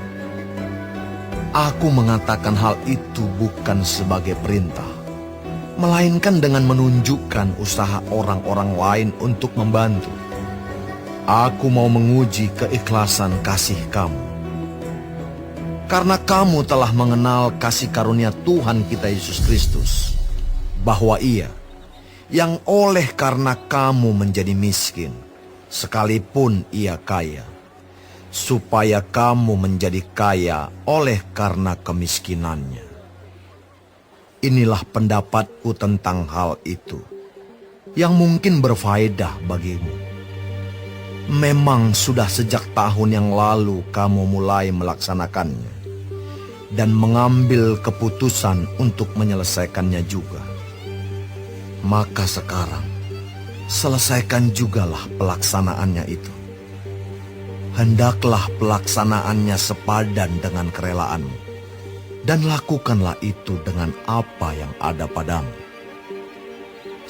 Aku mengatakan hal itu bukan sebagai perintah, melainkan dengan menunjukkan usaha orang-orang lain untuk membantu. Aku mau menguji keikhlasan kasih kamu. Karena kamu telah mengenal kasih karunia Tuhan kita Yesus Kristus, bahwa Ia, yang oleh karena kamu menjadi miskin, sekalipun Ia kaya, supaya kamu menjadi kaya oleh karena kemiskinannya. Inilah pendapatku tentang hal itu, yang mungkin berfaedah bagimu. Memang sudah sejak tahun yang lalu kamu mulai melaksanakannya, dan mengambil keputusan untuk menyelesaikannya juga. Maka sekarang, selesaikan jugalah pelaksanaannya itu. Hendaklah pelaksanaannya sepadan dengan kerelaanmu, dan lakukanlah itu dengan apa yang ada padamu.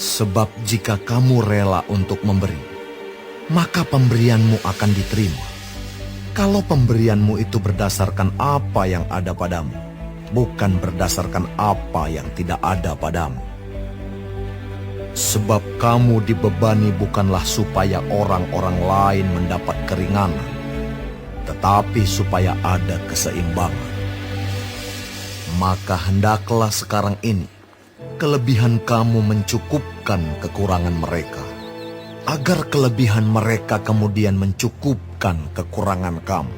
Sebab jika kamu rela untuk memberi, maka pemberianmu akan diterima. Kalau pemberianmu itu berdasarkan apa yang ada padamu, bukan berdasarkan apa yang tidak ada padamu. Sebab kamu dibebani bukanlah supaya orang-orang lain mendapat keringanan, tetapi supaya ada keseimbangan. Maka hendaklah sekarang ini kelebihan kamu mencukupkan kekurangan mereka, agar kelebihan mereka kemudian mencukupkan kekurangan kamu,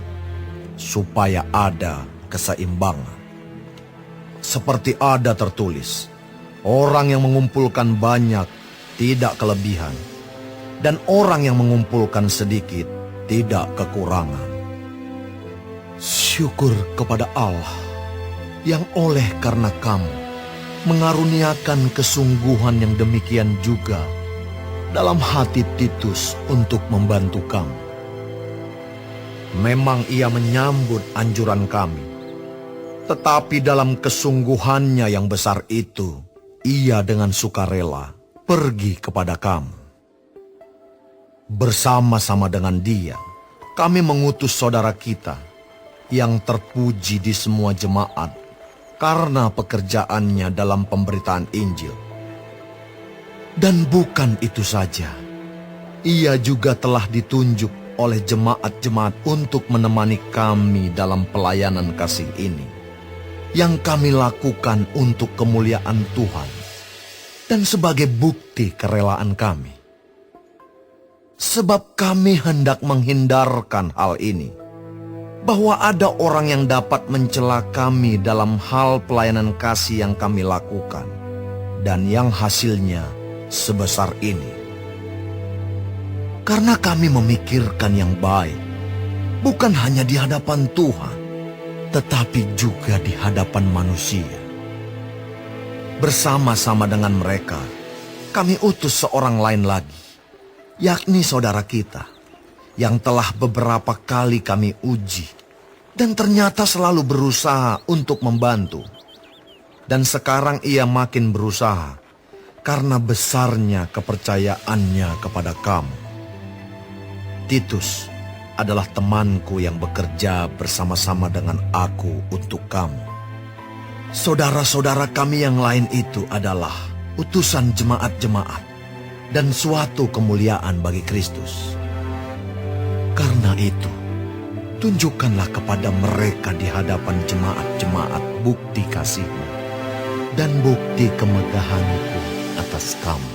supaya ada keseimbangan. Seperti ada tertulis, orang yang mengumpulkan banyak tidak kelebihan, dan orang yang mengumpulkan sedikit tidak kekurangan. Syukur kepada Allah yang oleh karena kamu mengaruniakan kesungguhan yang demikian juga dalam hati Titus untuk membantu kamu. Memang ia menyambut anjuran kami, tetapi dalam kesungguhannya yang besar itu, ia dengan sukarela pergi kepada kamu. Bersama-sama dengan dia, kami mengutus saudara kita yang terpuji di semua jemaat karena pekerjaannya dalam pemberitaan Injil. Dan bukan itu saja, ia juga telah ditunjuk oleh jemaat-jemaat untuk menemani kami dalam pelayanan kasih ini, yang kami lakukan untuk kemuliaan Tuhan dan sebagai bukti kerelaan kami. Sebab kami hendak menghindarkan hal ini, bahwa ada orang yang dapat mencela kami dalam hal pelayanan kasih yang kami lakukan, dan yang hasilnya sebesar ini. Karena kami memikirkan yang baik, bukan hanya di hadapan Tuhan, tetapi juga di hadapan manusia. Bersama-sama dengan mereka, kami utus seorang lain lagi, yakni saudara kita, yang telah beberapa kali kami uji, dan ternyata selalu berusaha untuk membantu. Dan sekarang ia makin berusaha, karena besarnya kepercayaannya kepada kamu. Titus adalah temanku yang bekerja bersama-sama dengan aku untuk kamu. Saudara-saudara kami yang lain itu adalah utusan jemaat-jemaat dan suatu kemuliaan bagi Kristus. Karena itu, tunjukkanlah kepada mereka di hadapan jemaat-jemaat bukti kasih-Mu dan bukti kemegahan-Ku atas kamu.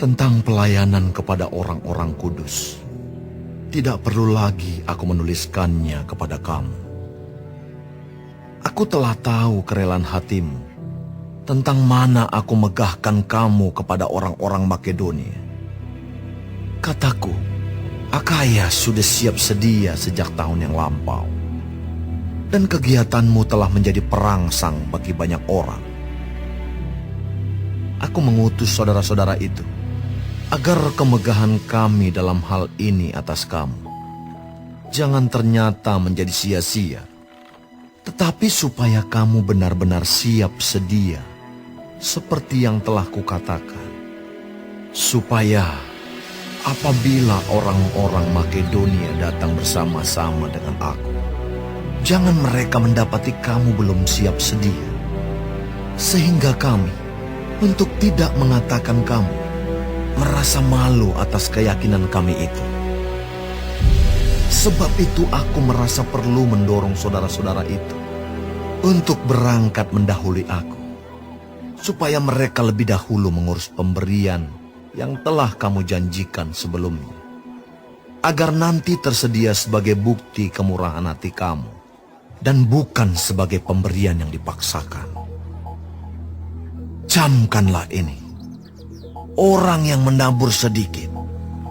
Tentang pelayanan kepada orang-orang kudus, tidak perlu lagi aku menuliskannya kepada kamu. Aku telah tahu kerelaan hatimu, tentang mana aku megahkan kamu kepada orang-orang Makedonia. Kataku, Akaya sudah siap sedia sejak tahun yang lampau, dan kegiatanmu telah menjadi perangsang bagi banyak orang. Aku mengutus saudara-saudara itu, agar kemegahan kami dalam hal ini atas kamu jangan ternyata menjadi sia-sia, tetapi supaya kamu benar-benar siap sedia, seperti yang telah kukatakan, supaya apabila orang-orang Makedonia datang bersama-sama dengan aku, jangan mereka mendapati kamu belum siap sedia, sehingga kami, untuk tidak mengatakan kamu, merasa malu atas keyakinan kami itu. Sebab itu aku merasa perlu mendorong saudara-saudara itu untuk berangkat mendahului aku, supaya mereka lebih dahulu mengurus pemberian yang telah kamu janjikan sebelumnya, agar nanti tersedia sebagai bukti kemurahan hati kamu, dan bukan sebagai pemberian yang dipaksakan. Camkanlah ini, orang yang menabur sedikit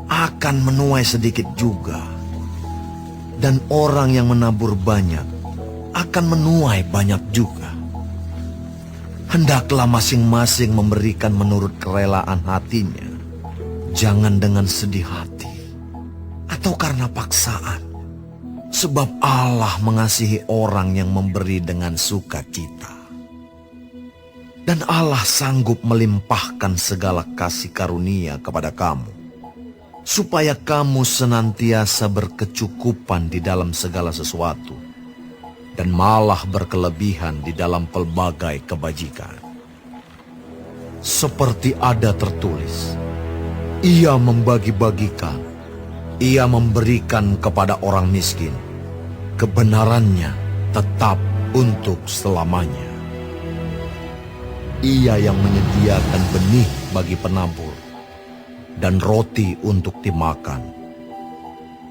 akan menuai sedikit juga, dan orang yang menabur banyak akan menuai banyak juga. Hendaklah masing-masing memberikan menurut kerelaan hatinya, jangan dengan sedih hati atau karena paksaan, sebab Allah mengasihi orang yang memberi dengan sukacita. Dan Allah sanggup melimpahkan segala kasih karunia kepada kamu, supaya kamu senantiasa berkecukupan di dalam segala sesuatu, dan malah berkelebihan di dalam pelbagai kebajikan. Seperti ada tertulis, ia membagi-bagikan, ia memberikan kepada orang miskin, kebenarannya tetap untuk selamanya. Ia yang menyediakan benih bagi penabur dan roti untuk dimakan.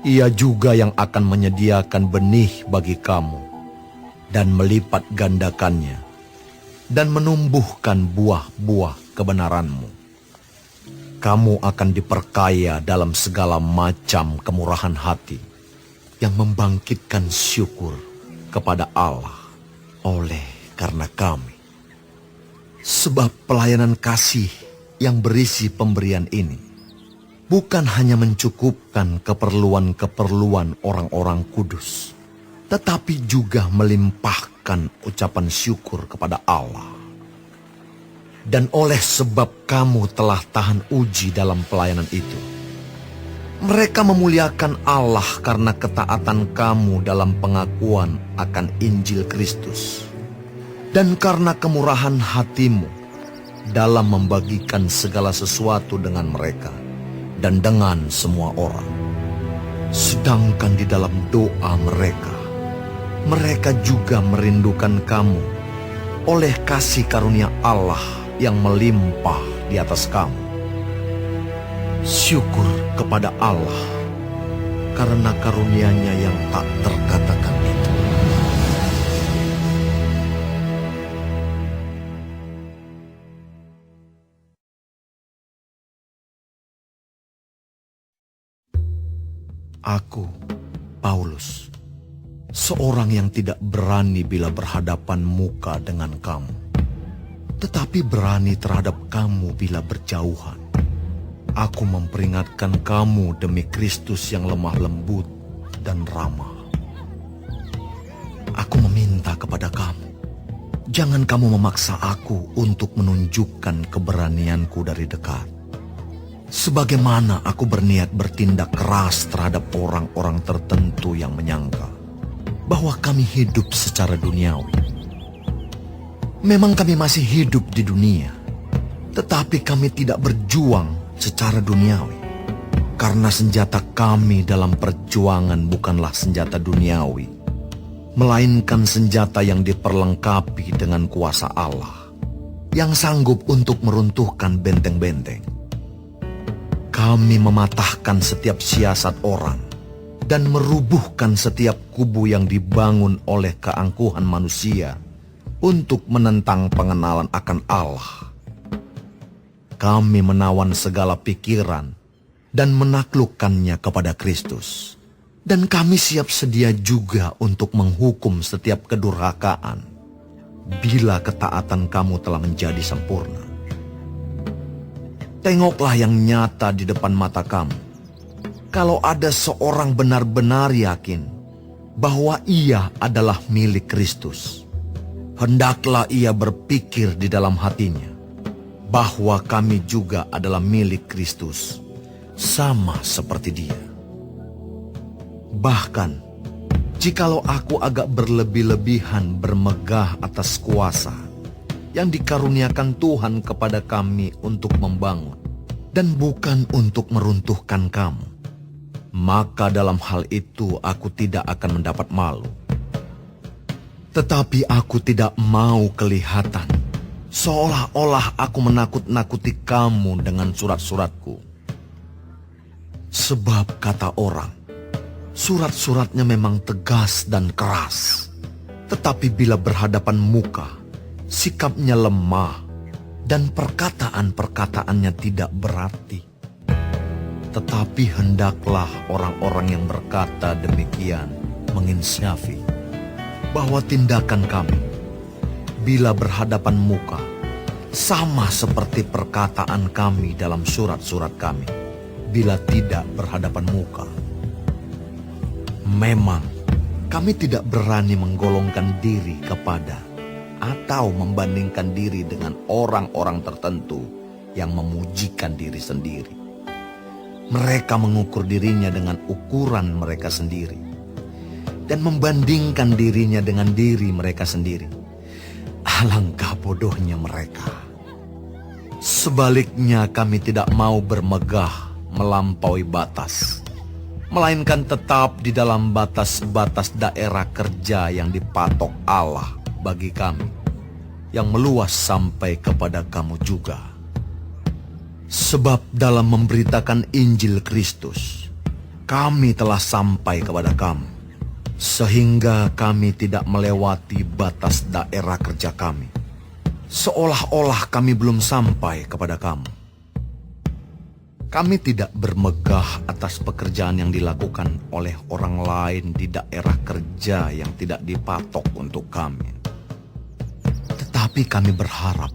Ia juga yang akan menyediakan benih bagi kamu dan melipat gandakannya dan menumbuhkan buah-buah kebenaranmu. Kamu akan diperkaya dalam segala macam kemurahan hati yang membangkitkan syukur kepada Allah oleh karena kami. Sebab pelayanan kasih yang berisi pemberian ini bukan hanya mencukupkan keperluan-keperluan orang-orang kudus, tetapi juga melimpahkan ucapan syukur kepada Allah. Dan oleh sebab kamu telah tahan uji dalam pelayanan itu, mereka memuliakan Allah karena ketaatan kamu dalam pengakuan akan Injil Kristus, dan karena kemurahan hatimu dalam membagikan segala sesuatu dengan mereka dan dengan semua orang. Sedangkan di dalam doa mereka juga merindukan kamu oleh kasih karunia Allah yang melimpah di atas kamu. Syukur kepada Allah karena karunia-Nya yang tak terkatakan itu. Aku, Paulus, seorang yang tidak berani bila berhadapan muka dengan kamu, tetapi berani terhadap kamu bila berjauhan. Aku memperingatkan kamu demi Kristus yang lemah lembut dan ramah. Aku meminta kepada kamu, jangan kamu memaksa aku untuk menunjukkan keberanianku dari dekat. Sebagaimana aku berniat bertindak keras terhadap orang-orang tertentu yang menyangka bahwa kami hidup secara duniawi. Memang kami masih hidup di dunia, tetapi kami tidak berjuang secara duniawi. Karena senjata kami dalam perjuangan bukanlah senjata duniawi, melainkan senjata yang diperlengkapi dengan kuasa Allah, yang sanggup untuk meruntuhkan benteng-benteng. Kami mematahkan setiap siasat orang dan merubuhkan setiap kubu yang dibangun oleh keangkuhan manusia untuk menentang pengenalan akan Allah. Kami menawan segala pikiran dan menaklukkannya kepada Kristus. Dan kami siap sedia juga untuk menghukum setiap kedurhakaan bila ketaatan kamu telah menjadi sempurna. Tengoklah yang nyata di depan mata kamu. Kalau ada seorang benar-benar yakin bahwa ia adalah milik Kristus, hendaklah ia berpikir di dalam hatinya bahwa kami juga adalah milik Kristus, sama seperti Dia. Bahkan, jikalau aku agak berlebih-lebihan bermegah atas kuasa yang dikaruniakan Tuhan kepada kami untuk membangun dan bukan untuk meruntuhkan kamu, maka dalam hal itu aku tidak akan mendapat malu. Tetapi aku tidak mau kelihatan seolah-olah aku menakut-nakuti kamu dengan surat-suratku. Sebab kata orang, surat-suratnya memang tegas dan keras, tetapi bila berhadapan muka, sikapnya lemah dan perkataan-perkataannya tidak berarti. Tetapi hendaklah orang-orang yang berkata demikian menginsafi bahwa tindakan kami bila berhadapan muka sama seperti perkataan kami dalam surat-surat kami bila tidak berhadapan muka. Memang kami tidak berani menggolongkan diri kepada atau membandingkan diri dengan orang-orang tertentu yang memujikan diri sendiri. Mereka mengukur dirinya dengan ukuran mereka sendiri dan membandingkan dirinya dengan diri mereka sendiri. Alangkah bodohnya mereka. Sebaliknya kami tidak mau bermegah melampaui batas, melainkan tetap di dalam batas-batas daerah kerja yang dipatok Allah bagi kami, yang meluas sampai kepada kamu juga. Sebab dalam memberitakan Injil Kristus, kami telah sampai kepada kamu, sehingga kami tidak melewati batas daerah kerja kami, seolah-olah kami belum sampai kepada kamu. Kami tidak bermegah atas pekerjaan yang dilakukan oleh orang lain di daerah kerja yang tidak dipatok untuk kami. Tetapi kami berharap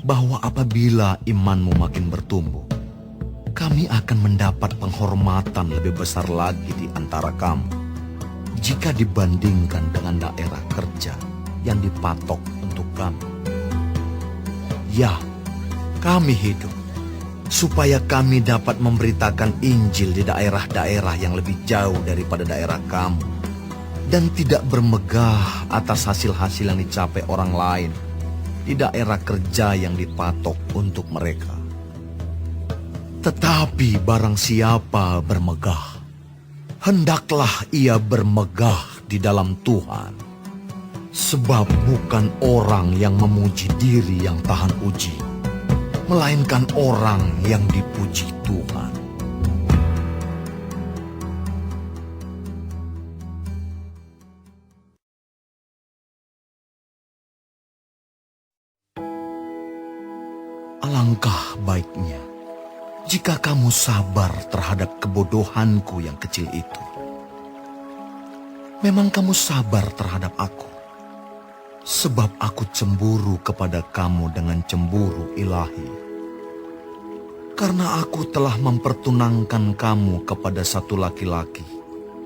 bahwa apabila imanmu makin bertumbuh, kami akan mendapat penghormatan lebih besar lagi di antara kamu, jika dibandingkan dengan daerah kerja yang dipatok untuk kami. Ya, kami hidup supaya kami dapat memberitakan Injil di daerah-daerah yang lebih jauh daripada daerah kamu, dan tidak bermegah atas hasil-hasil yang dicapai orang lain di daerah kerja yang dipatok untuk mereka. Tetapi barang siapa bermegah, hendaklah ia bermegah di dalam Tuhan. Sebab bukan orang yang memuji diri yang tahan uji, melainkan orang yang dipuji Tuhan. Alangkah baiknya jika kamu sabar terhadap kebodohanku yang kecil itu. Memang kamu sabar terhadap aku, sebab aku cemburu kepada kamu dengan cemburu ilahi. Karena aku telah mempertunangkan kamu kepada satu laki-laki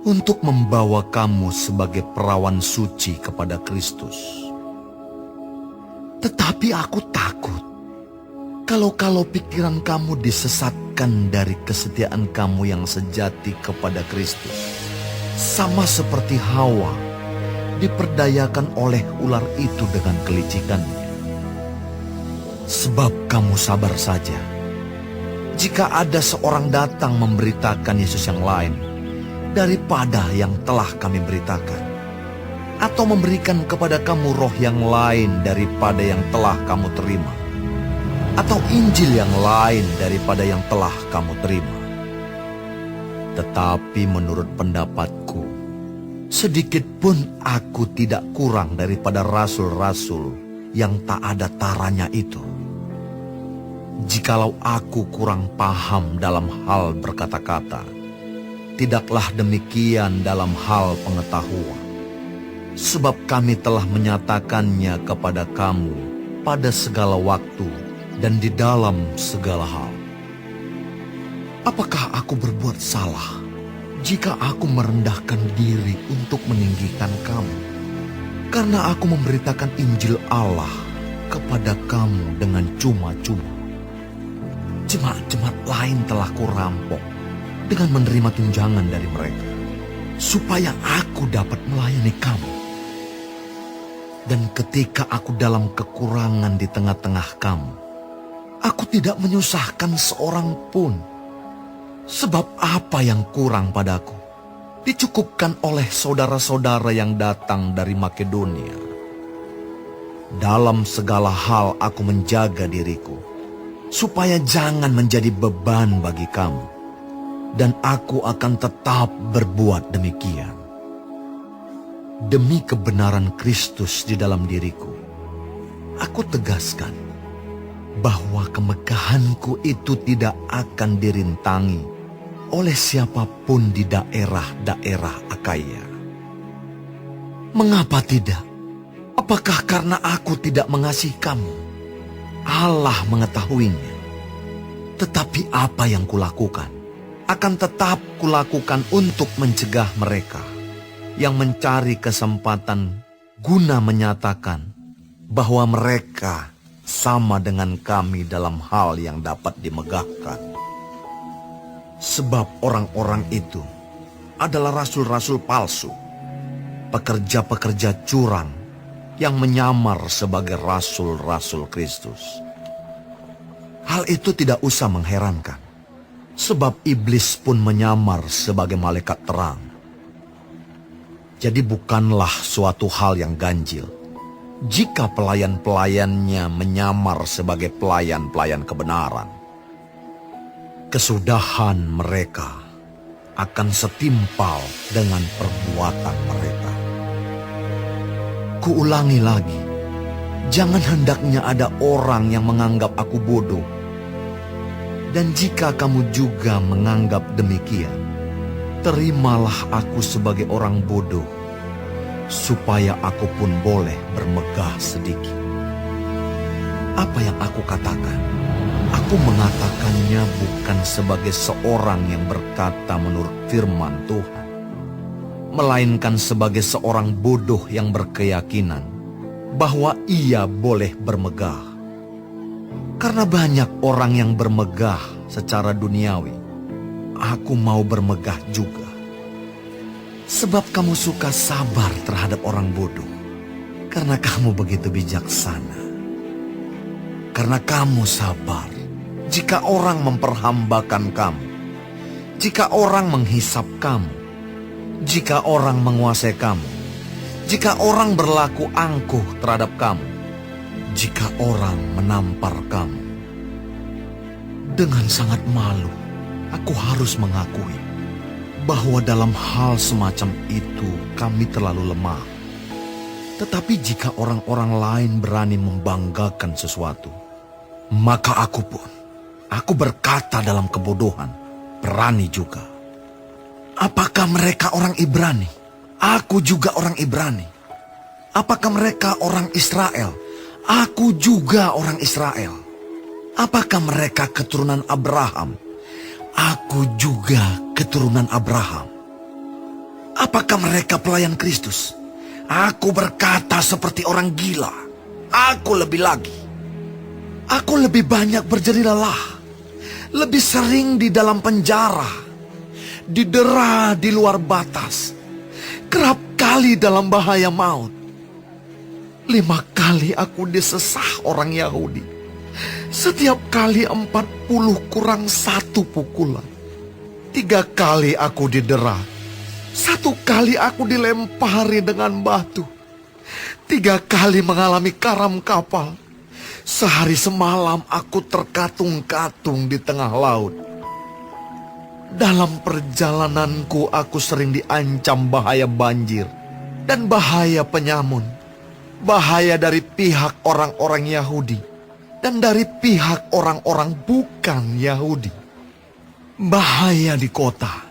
untuk membawa kamu sebagai perawan suci kepada Kristus. Tetapi aku takut kalau pikiran kamu disesatkan dari kesetiaan kamu yang sejati kepada Kristus, sama seperti Hawa diperdayakan oleh ular itu dengan kelicikannya. Sebab kamu sabar saja jika ada seorang datang memberitakan Yesus yang lain daripada yang telah kami beritakan, atau memberikan kepada kamu roh yang lain daripada yang telah kamu terima, atau Injil yang lain daripada yang telah kamu terima. Tetapi menurut pendapatku, sedikit pun aku tidak kurang daripada rasul-rasul yang tak ada taranya itu. Jikalau aku kurang paham dalam hal berkata-kata, tidaklah demikian dalam hal pengetahuan. Sebab kami telah menyatakannya kepada kamu pada segala waktu dan di dalam segala hal. Apakah aku berbuat salah jika aku merendahkan diri untuk meninggikan kamu? Karena aku memberitakan Injil Allah kepada kamu dengan cuma-cuma. Jemaat-jemaat lain telah kurampok dengan menerima tunjangan dari mereka, supaya aku dapat melayani kamu. Dan ketika aku dalam kekurangan di tengah-tengah kamu, aku tidak menyusahkan seorang pun. Sebab apa yang kurang padaku dicukupkan oleh saudara-saudara yang datang dari Makedonia. Dalam segala hal aku menjaga diriku, supaya jangan menjadi beban bagi kamu, dan aku akan tetap berbuat demikian. Demi kebenaran Kristus di dalam diriku, aku tegaskan bahwa kemegahanku itu tidak akan dirintangi oleh siapapun di daerah-daerah Akaya. Mengapa tidak? Apakah karena aku tidak mengasihi kamu? Allah mengetahuinya. Tetapi apa yang kulakukan akan tetap kulakukan untuk mencegah mereka yang mencari kesempatan guna menyatakan bahwa mereka sama dengan kami dalam hal yang dapat dimegahkan. Sebab orang-orang itu adalah rasul-rasul palsu, pekerja-pekerja curang yang menyamar sebagai rasul-rasul Kristus. Hal itu tidak usah mengherankan, Sebab iblis pun menyamar sebagai malaikat terang. Jadi bukanlah suatu hal yang ganjil jika pelayan-pelayannya menyamar sebagai pelayan-pelayan kebenaran. Kesudahan mereka akan setimpal dengan perbuatan mereka. Kuulangi lagi, jangan hendaknya ada orang yang menganggap aku bodoh. Dan jika kamu juga menganggap demikian, terimalah aku sebagai orang bodoh, supaya aku pun boleh bermegah sedikit. Apa yang aku katakan, aku mengatakannya bukan sebagai seorang yang berkata menurut firman Tuhan, melainkan sebagai seorang bodoh yang berkeyakinan bahwa ia boleh bermegah. Karena banyak orang yang bermegah secara duniawi, aku mau bermegah juga. Sebab kamu suka sabar terhadap orang bodoh, karena kamu begitu bijaksana. Karena kamu sabar jika orang memperhambakan kamu, jika orang menghisap kamu, jika orang menguasai kamu, jika orang berlaku angkuh terhadap kamu, jika orang menampar kamu. Dengan sangat malu, aku harus mengakui bahwa dalam hal semacam itu kami terlalu lemah. Tetapi jika orang-orang lain berani membanggakan sesuatu, maka aku berkata dalam kebodohan, berani juga. Apakah mereka orang Ibrani? Aku juga orang Ibrani. Apakah mereka orang Israel? Aku juga orang Israel. Apakah mereka keturunan Abraham? Aku juga keturunan Abraham. Apakah mereka pelayan Kristus? Aku berkata seperti orang gila. Aku lebih lagi. Aku lebih banyak berjeri lelah. Lebih sering di dalam penjara. Didera di luar batas. Kerap kali dalam bahaya maut. 5 kali aku disesah orang Yahudi. Setiap kali 40 kurang 1 pukulan. 3 kali aku didera. 1 kali aku dilempari dengan batu. 3 kali mengalami karam kapal. Sehari semalam aku terkatung-katung di tengah laut. Dalam perjalananku aku sering diancam bahaya banjir dan bahaya penyamun. Bahaya dari pihak orang-orang Yahudi dan dari pihak orang-orang bukan Yahudi. Bahaya di kota,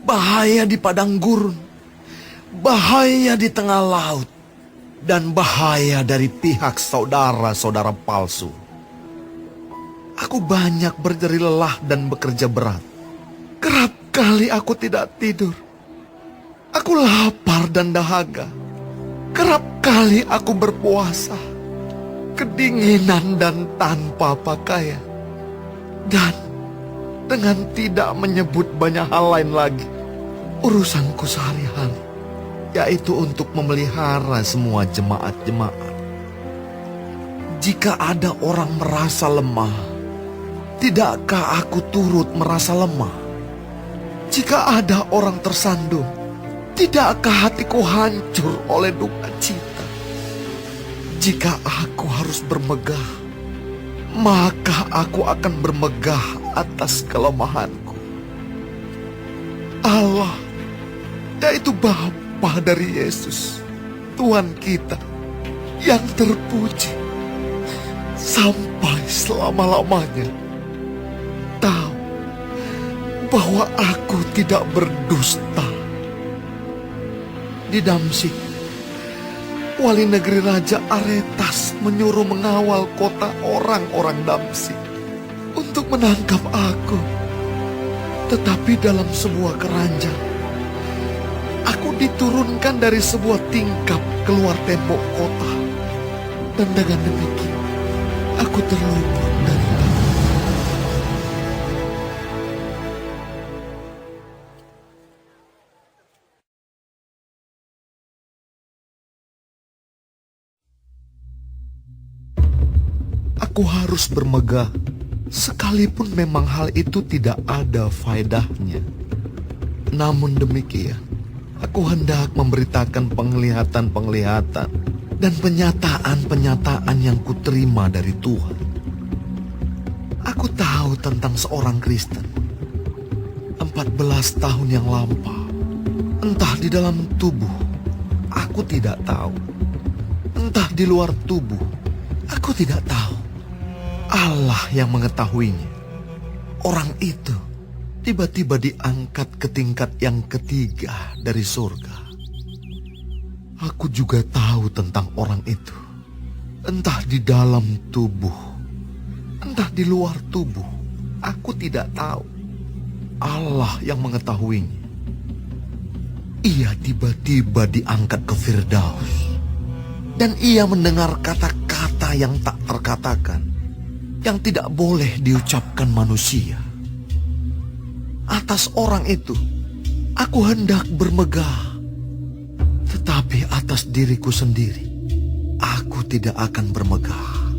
bahaya di padang gurun, bahaya di tengah laut, dan bahaya dari pihak saudara-saudara palsu. Aku banyak berjeri lelah dan bekerja berat. Kerap kali aku tidak tidur. Aku lapar dan dahaga. Kerap kali aku berpuasa, kedinginan dan tanpa pakaian. Dan dengan tidak menyebut banyak hal lain lagi, urusanku sehari-hari, yaitu untuk memelihara semua jemaat-jemaat. Jika ada orang merasa lemah, tidakkah aku turut merasa lemah? Jika ada orang tersandung, tidakkah hatiku hancur oleh duka cita? Jika aku harus bermegah, maka aku akan bermegah atas kelemahanku. Allah, yaitu Bapa dari Yesus, Tuhan kita, yang terpuji sampai selama-lamanya, tahu bahwa aku tidak berdusta. Di Damsyik, wali negeri Raja Aretas menyuruh mengawal kota orang-orang Damsyik untuk menangkap aku. Tetapi dalam sebuah keranjang, aku diturunkan dari sebuah tingkap keluar tembok kota. Dan dengan demikian, aku terluput dari tangan. Aku harus bermegah sekalipun memang hal itu tidak ada faedahnya. Namun demikian, aku hendak memberitakan penglihatan-penglihatan dan penyataan-penyataan yang kuterima dari Tuhan. Aku tahu tentang seorang Kristen 14 tahun yang lampau. Entah di dalam tubuh, aku tidak tahu. Entah di luar tubuh, aku tidak tahu. Allah yang mengetahuinya. Orang itu tiba-tiba diangkat ke tingkat yang ketiga dari surga. Aku juga tahu tentang orang itu. Entah di dalam tubuh, entah di luar tubuh, aku tidak tahu. Allah yang mengetahuinya. Ia tiba-tiba diangkat ke Firdaus. Dan ia mendengar kata-kata yang tak terkatakan, yang tidak boleh diucapkan manusia. Atas orang itu, aku hendak bermegah. Tetapi atas diriku sendiri, aku tidak akan bermegah.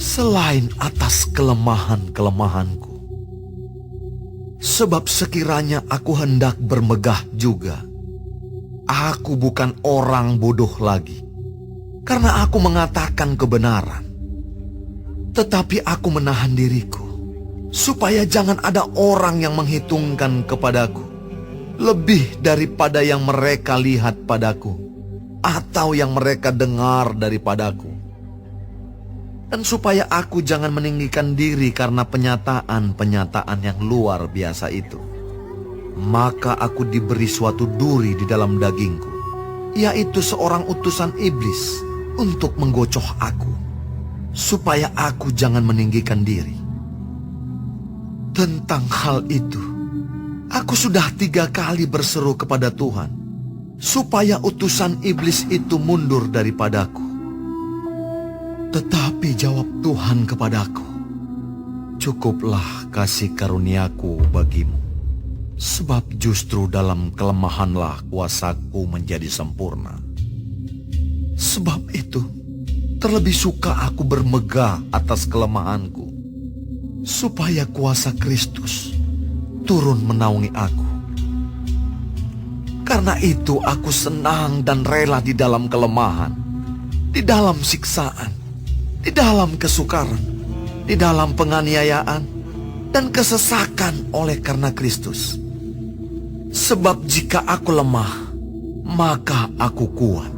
Selain atas kelemahan-kelemahanku. Sebab sekiranya aku hendak bermegah juga, aku bukan orang bodoh lagi. Karena aku mengatakan kebenaran. Tetapi aku menahan diriku, supaya jangan ada orang yang menghitungkan kepadaku lebih daripada yang mereka lihat padaku, atau yang mereka dengar daripadaku. Dan supaya aku jangan meninggikan diri karena penyataan-penyataan yang luar biasa itu. Maka aku diberi suatu duri di dalam dagingku, yaitu seorang utusan iblis untuk menggocoh aku, supaya aku jangan meninggikan diri. Tentang hal itu, aku sudah 3 kali berseru kepada Tuhan, supaya utusan iblis itu mundur daripadaku. Tetapi jawab Tuhan kepadaku, cukuplah kasih karuniaku bagimu, sebab justru dalam kelemahanlah kuasaku menjadi sempurna. Sebab itu, terlebih suka aku bermegah atas kelemahanku, supaya kuasa Kristus turun menaungi aku. Karena itu aku senang dan rela di dalam kelemahan, di dalam siksaan, di dalam kesukaran, di dalam penganiayaan, dan kesesakan oleh karena Kristus. Sebab jika aku lemah, maka aku kuat.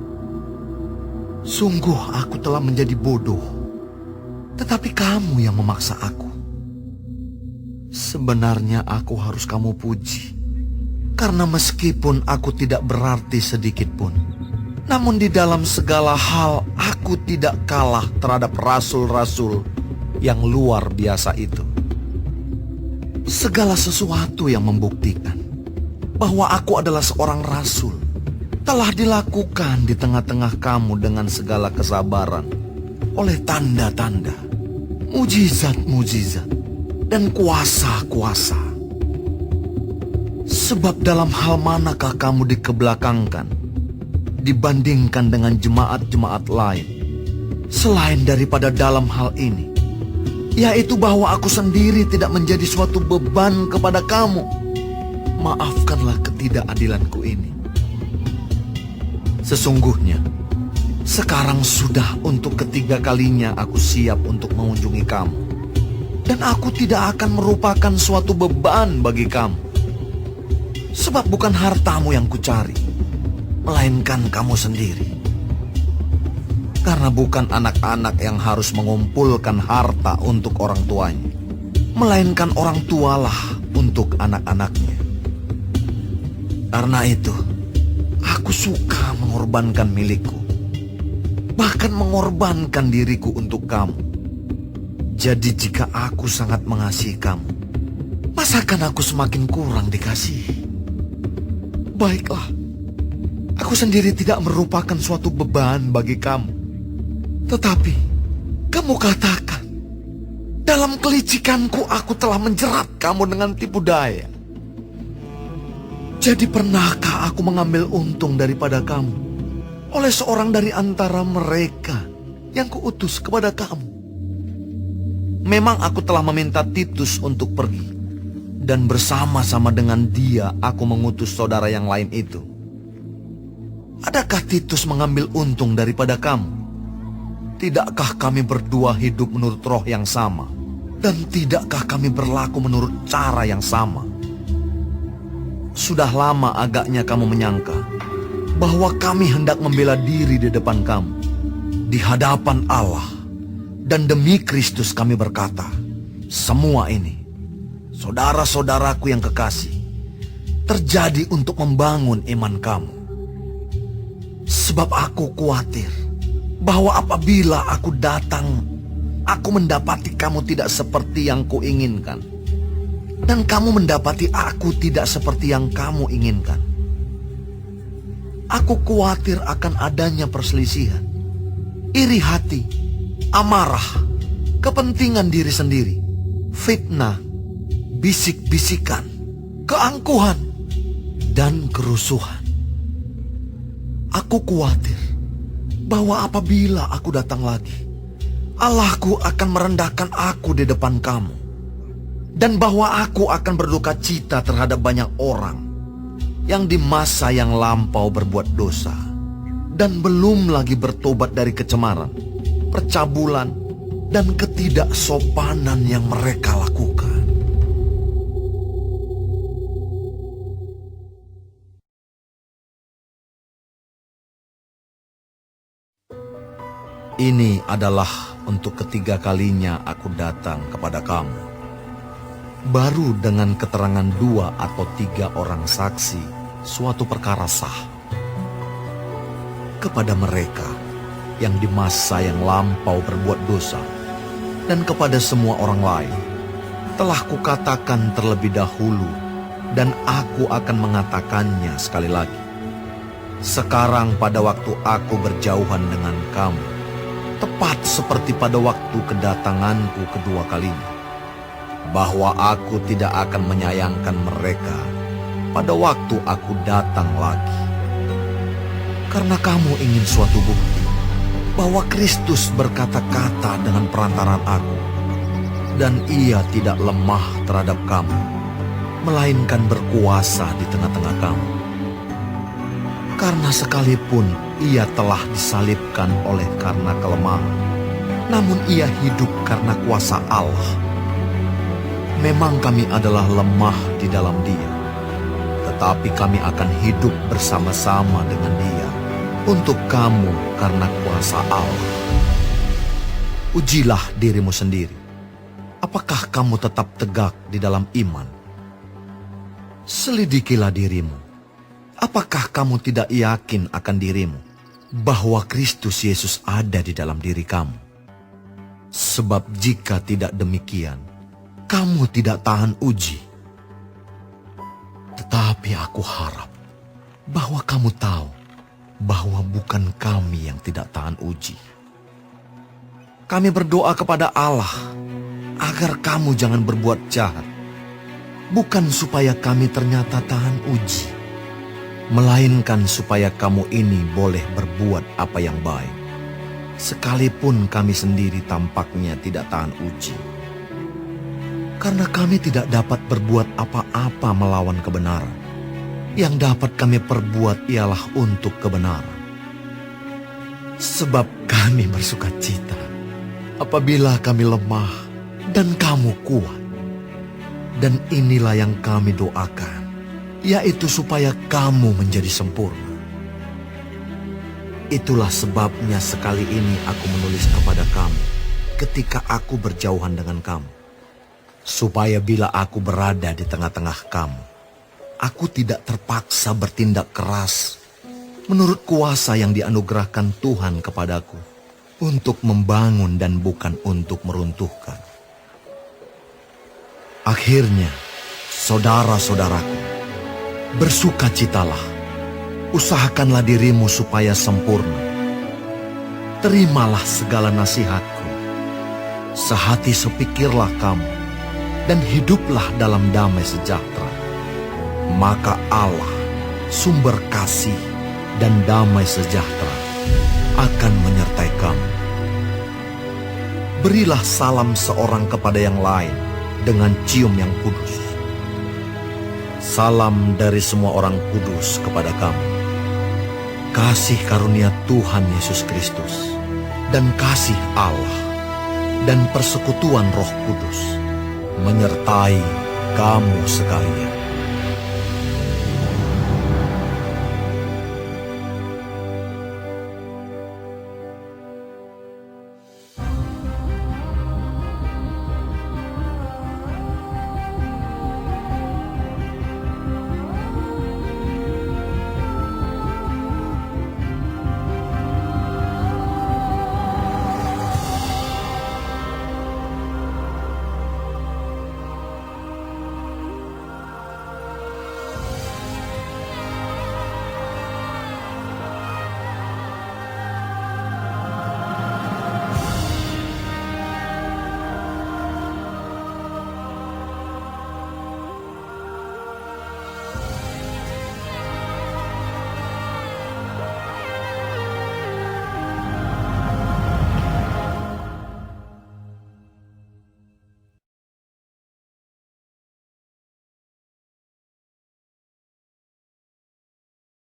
Sungguh aku telah menjadi bodoh, tetapi kamu yang memaksa aku. Sebenarnya aku harus kamu puji, karena meskipun aku tidak berarti sedikit pun, namun di dalam segala hal aku tidak kalah terhadap rasul-rasul yang luar biasa itu. Segala sesuatu yang membuktikan bahwa aku adalah seorang rasul telah dilakukan di tengah-tengah kamu dengan segala kesabaran, oleh tanda-tanda, mujizat-mujizat, dan kuasa-kuasa. Sebab dalam hal manakah kamu dikebelakangkan dibandingkan dengan jemaat-jemaat lain, selain daripada dalam hal ini, yaitu bahwa aku sendiri tidak menjadi suatu beban kepada kamu. Maafkanlah ketidakadilanku ini. Sesungguhnya, sekarang sudah untuk ketiga kalinya aku siap untuk mengunjungi kamu. Dan aku tidak akan merupakan suatu beban bagi kamu. Sebab bukan hartamu yang kucari, melainkan kamu sendiri. Karena bukan anak-anak yang harus mengumpulkan harta untuk orang tuanya, melainkan orang tualah untuk anak-anaknya. Karena itu, aku suka mengorbankan milikku, bahkan mengorbankan diriku untuk kamu. Jadi jika aku sangat mengasihi kamu, masakan aku semakin kurang dikasihi? Baiklah, aku sendiri tidak merupakan suatu beban bagi kamu. Tetapi, kamu katakan, dalam kelicikanku aku telah menjerat kamu dengan tipu daya. Jadi pernahkah aku mengambil untung daripada kamu oleh seorang dari antara mereka yang kuutus kepada kamu? Memang aku telah meminta Titus untuk pergi, dan bersama-sama dengan dia aku mengutus saudara yang lain itu. Adakah Titus mengambil untung daripada kamu? Tidakkah kami berdua hidup menurut roh yang sama? Dan tidakkah kami berlaku menurut cara yang sama? Sudah lama agaknya kamu menyangka bahwa kami hendak membela diri di depan kamu, di hadapan Allah. Dan demi Kristus kami berkata, semua ini, saudara-saudaraku yang kekasih, terjadi untuk membangun iman kamu. Sebab aku khawatir bahwa apabila aku datang, aku mendapati kamu tidak seperti yang kuinginkan, dan kamu mendapati aku tidak seperti yang kamu inginkan. Aku khawatir akan adanya perselisihan, iri hati, amarah, kepentingan diri sendiri, fitnah, bisik-bisikan, keangkuhan, dan kerusuhan. Aku khawatir bahwa apabila aku datang lagi, Allahku akan merendahkan aku di depan kamu, dan bahwa aku akan berduka cita terhadap banyak orang yang di masa yang lampau berbuat dosa dan belum lagi bertobat dari kecemaran, percabulan, dan ketidaksopanan yang mereka lakukan. Ini adalah untuk ketiga kalinya aku datang kepada kamu. Baru dengan keterangan 2 atau 3 orang saksi, suatu perkara sah. Kepada mereka yang di masa yang lampau berbuat dosa, dan kepada semua orang lain, telah kukatakan terlebih dahulu, dan aku akan mengatakannya sekali lagi. Sekarang pada waktu aku berjauhan dengan kamu, tepat seperti pada waktu kedatanganku kedua kalinya, bahwa aku tidak akan menyayangkan mereka pada waktu aku datang lagi. Karena kamu ingin suatu bukti bahwa Kristus berkata-kata dengan perantaran aku, dan ia tidak lemah terhadap kamu, melainkan berkuasa di tengah-tengah kamu. Karena sekalipun ia telah disalibkan oleh karena kelemahan, namun ia hidup karena kuasa Allah. Memang kami adalah lemah di dalam dia, tetapi kami akan hidup bersama-sama dengan dia untuk kamu karena kuasa Allah. Ujilah dirimu sendiri. Apakah kamu tetap tegak di dalam iman? Selidikilah dirimu. Apakah kamu tidak yakin akan dirimu bahwa Kristus Yesus ada di dalam diri kamu? Sebab jika tidak demikian, kamu tidak tahan uji. Tetapi aku harap bahwa kamu tahu bahwa bukan kami yang tidak tahan uji. Kami berdoa kepada Allah agar kamu jangan berbuat jahat, bukan supaya kami ternyata tahan uji, melainkan supaya kamu ini boleh berbuat apa yang baik, sekalipun kami sendiri tampaknya tidak tahan uji. Karena kami tidak dapat berbuat apa-apa melawan kebenaran. Yang dapat kami perbuat ialah untuk kebenaran. Sebab kami bersuka cita apabila kami lemah dan kamu kuat. Dan inilah yang kami doakan, yaitu supaya kamu menjadi sempurna. Itulah sebabnya sekali ini aku menulis kepada kamu ketika aku berjauhan dengan kamu, supaya bila aku berada di tengah-tengah kamu, aku tidak terpaksa bertindak keras menurut kuasa yang dianugerahkan Tuhan kepadaku untuk membangun dan bukan untuk meruntuhkan. Akhirnya, saudara-saudaraku, bersukacitalah, usahakanlah dirimu supaya sempurna. Terimalah segala nasihatku, sehati sepikirlah kamu, dan hiduplah dalam damai sejahtera. Maka Allah, sumber kasih dan damai sejahtera, akan menyertai kamu. berilah salam seorang kepada yang lain dengan cium yang kudus. Salam dari semua orang kudus kepada kamu. Kasih karunia Tuhan Yesus Kristus dan kasih Allah dan persekutuan Roh Kudus menyertai kamu sekalian.